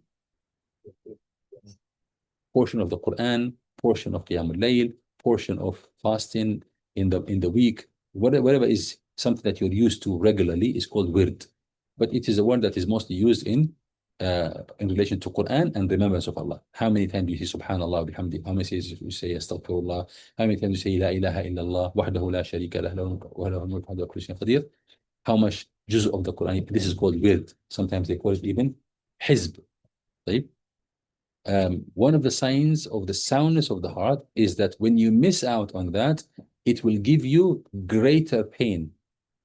Portion of the Quran, portion of Qiyamul Layl, portion of fasting in the week, whatever is something that you're used to regularly is called wird. But it is a word that is mostly used in relation to Quran and remembrance of Allah. How many times do you say Subhanallah bihamdi? How many times do you say Astaghfirullah? How many times do you say La ilaha illallah wahdahu la sharika lah lahu al-mulku wa lahu kulli shay'in qadir? How much juz of the Quran? This is called wird. Sometimes they call it even hizb. Right? One of the signs of the soundness of the heart is that when you miss out on that, it will give you greater pain,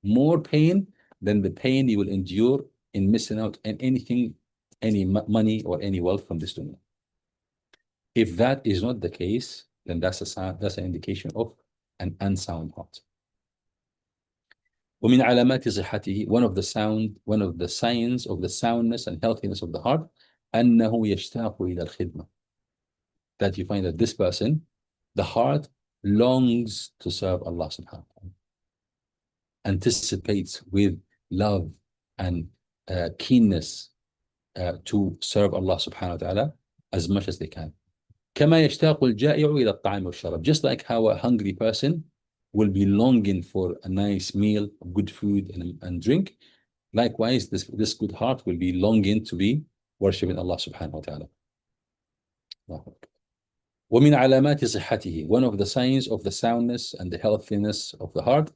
more pain than the pain you will endure in missing out on anything, any money or any wealth from this dunya. If that is not the case, then that's an indication of an unsound heart. ومن علامات صحته, one of the signs of the soundness and healthiness of the heart, أنه يشتاق إلى الخدمة. That you find that this person, the heart longs to serve Allah subhanahu wa ta'ala, anticipates with love and keenness to serve Allah subhanahu wa ta'ala as much as they can. كما يشتاق الجائع إلى الطعام والشراب. Just like how a hungry person will be longing for a nice meal, good food and drink, likewise this good heart will be longing to be worshipping Allah subhanahu wa ta'ala. ومن علامات صحته, one of the signs of the soundness and the healthiness of the heart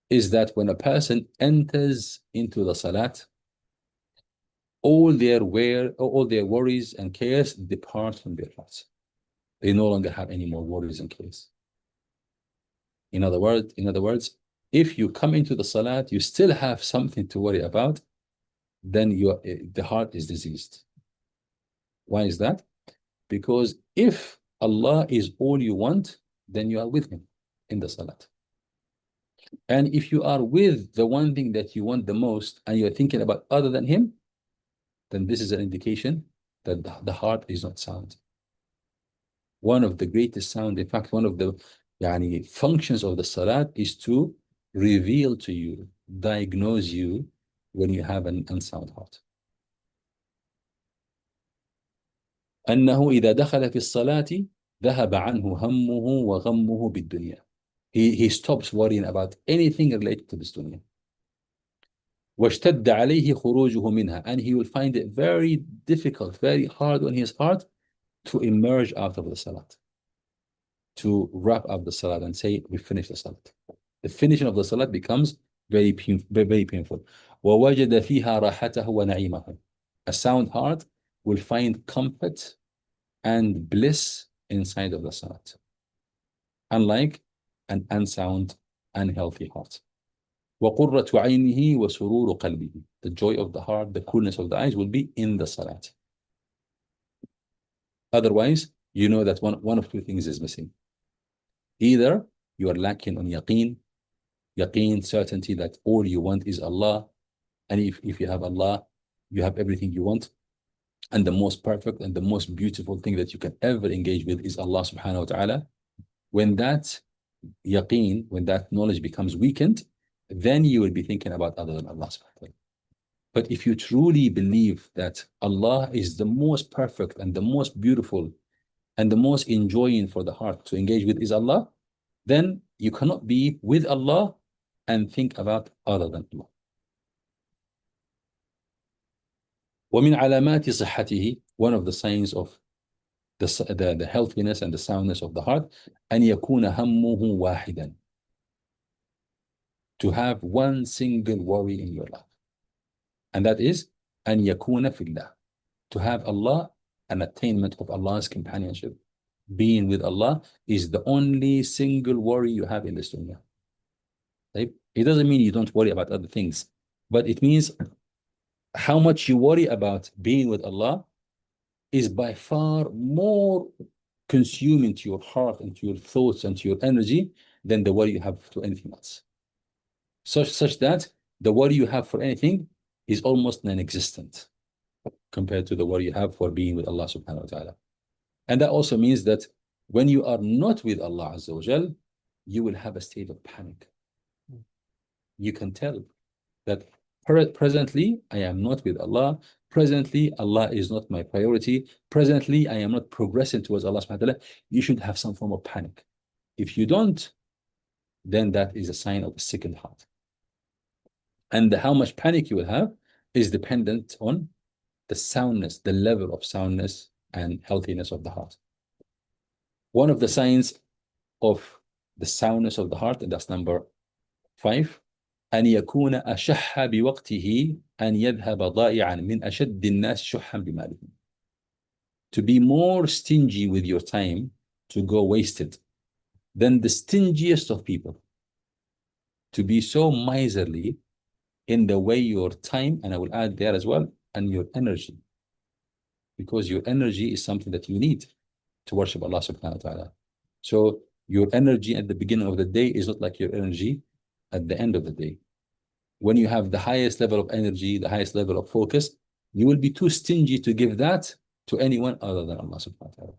is that when a person enters into the salat, all their worries and cares depart from their hearts. They no longer have any more worries and cares. In other words, if you come into the salat, you still have something to worry about, then the heart is diseased. Why is that? Because if Allah is all you want, then you are with Him in the salat. And if you are with the one thing that you want the most and you're thinking about other than Him, then this is an indication that the heart is not sound. One of the greatest sound, in fact, one of the functions of the salat is to reveal to you, diagnose you when you have an unsound heart. أنه إذا دخل في الصلاة ذهب عنه همه وغمه بالدنيا. He stops worrying about anything related to this dunya. واشتد عليه خروجه منها, and he will find it very difficult, very hard on his heart to emerge out of the salat, to wrap up the salat and say, we finished the salat. The finishing of the salat becomes very painful. ووجد فيها راحته ونعيمه. A sound heart will find comfort and bliss inside of the salat, unlike an unsound, unhealthy heart. وقرة عينه وسرور قلبه. The joy of the heart, the coolness of the eyes will be in the salat. Otherwise, you know that one of two things is missing. Either you are lacking on yaqeen, certainty that all you want is Allah, and if you have Allah, you have everything you want, and the most perfect and the most beautiful thing that you can ever engage with is Allah subhanahu wa ta'ala. When that yaqeen, when that knowledge becomes weakened, then you will be thinking about other than Allah subhanahu wa ta'ala. But if you truly believe that Allah is the most perfect and the most beautiful and the most enjoying for the heart to engage with is Allah, then you cannot be with Allah and think about other than Allah. ومن علامات صحته, one of the signs of the healthiness and the soundness of the heart. أن يكون همه واحدا, to have one single worry in your life, and that is أن يكون في الله, to have Allah, an attainment of Allah's companionship. Being with Allah is the only single worry you have in this dunya. Right? It doesn't mean you don't worry about other things, but it means how much you worry about being with Allah is by far more consuming to your heart and to your thoughts and to your energy than the worry you have to anything else. Such that the worry you have for anything is almost non-existent compared to the worry you have for being with Allah subhanahu wa ta'ala. And that also means that when you are not with Allah Azza wa Jal, you will have a state of panic. You can tell that presently I am not with Allah. Presently, Allah is not my priority. Presently, I am not progressing towards Allah subhanahu wa ta'ala. You should have some form of panic. If you don't, then that is a sign of a sickened heart. And how much panic you will have is dependent on the soundness, the level of soundness and healthiness of the heart. One of the signs of the soundness of the heart, and that's number 5, أن يكون أشح بوقته أن يذهب ضائعا من أشد الناس شحا بماله. To be more stingy with your time, to go wasted, than the stingiest of people. To be so miserly in the way your time, and I will add there as well, and your energy. Because your energy is something that you need to worship Allah subhanahu wa ta'ala. So your energy at the beginning of the day is not like your energy at the end of the day. When you have the highest level of energy, the highest level of focus, you will be too stingy to give that to anyone other than Allah subhanahu wa ta'ala.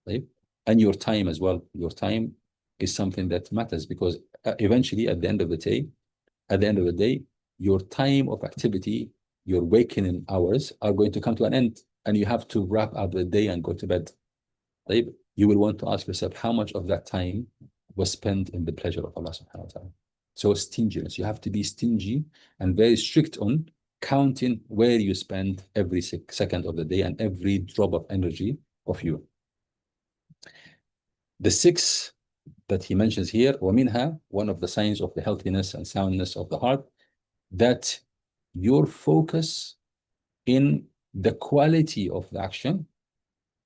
Right? And your time as well. Your time is something that matters, because eventually at the end of the day, your time of activity, your waking hours are going to come to an end, and you have to wrap up the day and go to bed. Right? You will want to ask yourself how much of that time was spent in the pleasure of Allah subhanahu wa ta'ala. So stinginess, you have to be stingy and very strict on counting where you spend every second of the day and every drop of energy of you. The 6 that he mentions here, وَمِنْهَا, one of the signs of the healthiness and soundness of the heart, that your focus in the quality of the action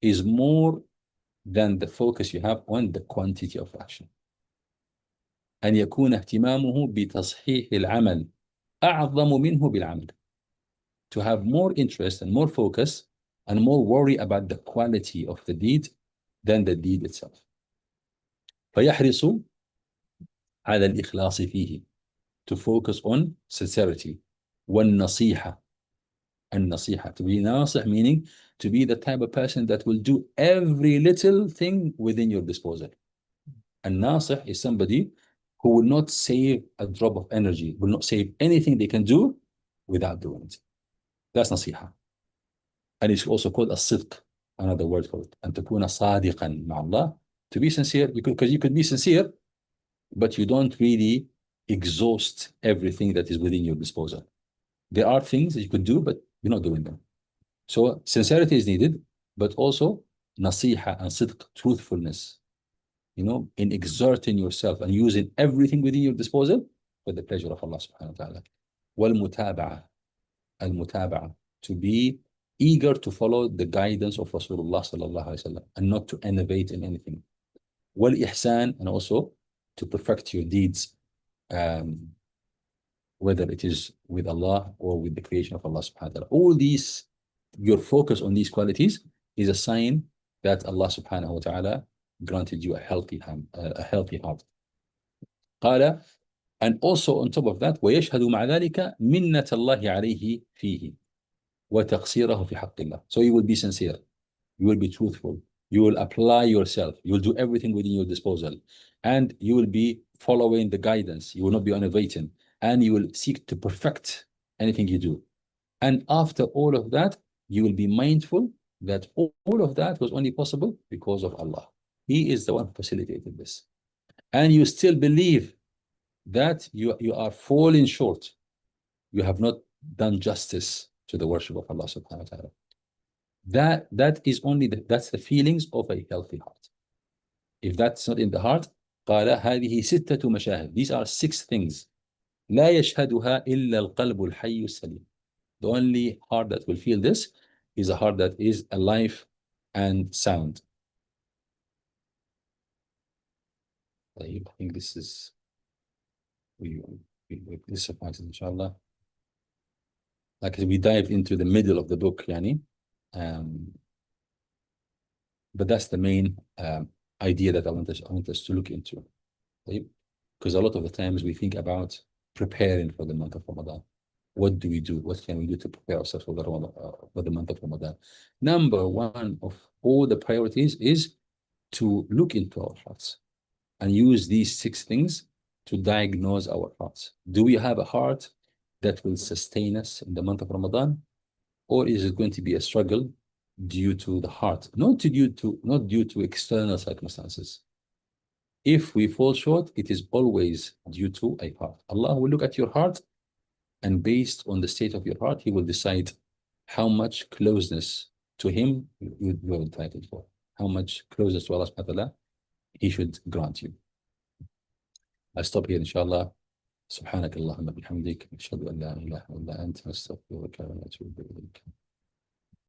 is more than the focus you have on the quantity of action. أن يكون اهتمامه بتصحيح العمل أعظم منه بالعمل. To have more interest and more focus and more worry about the quality of the deed than the deed itself. فيحرص على الإخلاص فيه. To focus on sincerity. والنصيحة. النصيحة. To be ناصح, meaning to be the type of person that will do every little thing within your disposal. And nasih is somebody who will not save a drop of energy, will not save anything they can do without doing it. That's nasiha. And it's also called as-sidq, another word for it. أن تكون صادقا مع الله. To be sincere, because you could be sincere, but you don't really exhaust everything that is within your disposal. There are things that you could do, but you're not doing them. So sincerity is needed, but also nasiha and sidq, truthfulness, in exerting yourself and using everything within your disposal for the pleasure of Allah subhanahu wa ta'ala. والمتابعة, المتابعة, to be eager to follow the guidance of Rasulullah sallallahu alaihi wasallam and not to innovate in anything. والإحسان, and also to perfect your deeds, whether it is with Allah or with the creation of Allah subhanahu wa ta'ala. All these, your focus on these qualities is a sign that Allah subhanahu wa ta'ala granted you a healthy heart. قال, and also on top of that, ويشهد مع ذلك منة الله عليه فيه وتقصيره في حق الله. So you will be sincere, you will be truthful, you will apply yourself, you will do everything within your disposal, and you will be following the guidance, you will not be innovating, and you will seek to perfect anything you do. And after all of that, you will be mindful that all of that was only possible because of Allah. He is the one who facilitated this. And you still believe that you are falling short. You have not done justice to the worship of Allah subhanahu wa ta'ala. that is only that's the feelings of a healthy heart. If that's not in the heart, قال هذه ستة مشاهد. These are 6 things. لا يشهدها إلا القلب الحي السليم. The only heart that will feel this is a heart that is alive and sound. I think this is this suffices, inshallah. Like we dived into the middle of the book, yani. But that's the main idea that I want us to look into. Right? Because a lot of the times we think about preparing for the month of Ramadan. What do we do? What can we do to prepare ourselves for the month of Ramadan? Number one of all the priorities is to look into our hearts and use these 6 things to diagnose our hearts. Do we have a heart that will sustain us in the month of Ramadan? Or is it going to be a struggle due to the heart, not due to external circumstances? If we fall short, it is always due to a heart. Allah will look at your heart, and based on the state of your heart, He will decide how much closeness to Him you are entitled for, how much closeness to Allah subhanahu wa ta'ala He should grant you. I stop here, inshallah. سبحانك اللهم بحمدك أشهد أن لا إله إلا أنت أستغفرك وأتوب إليك.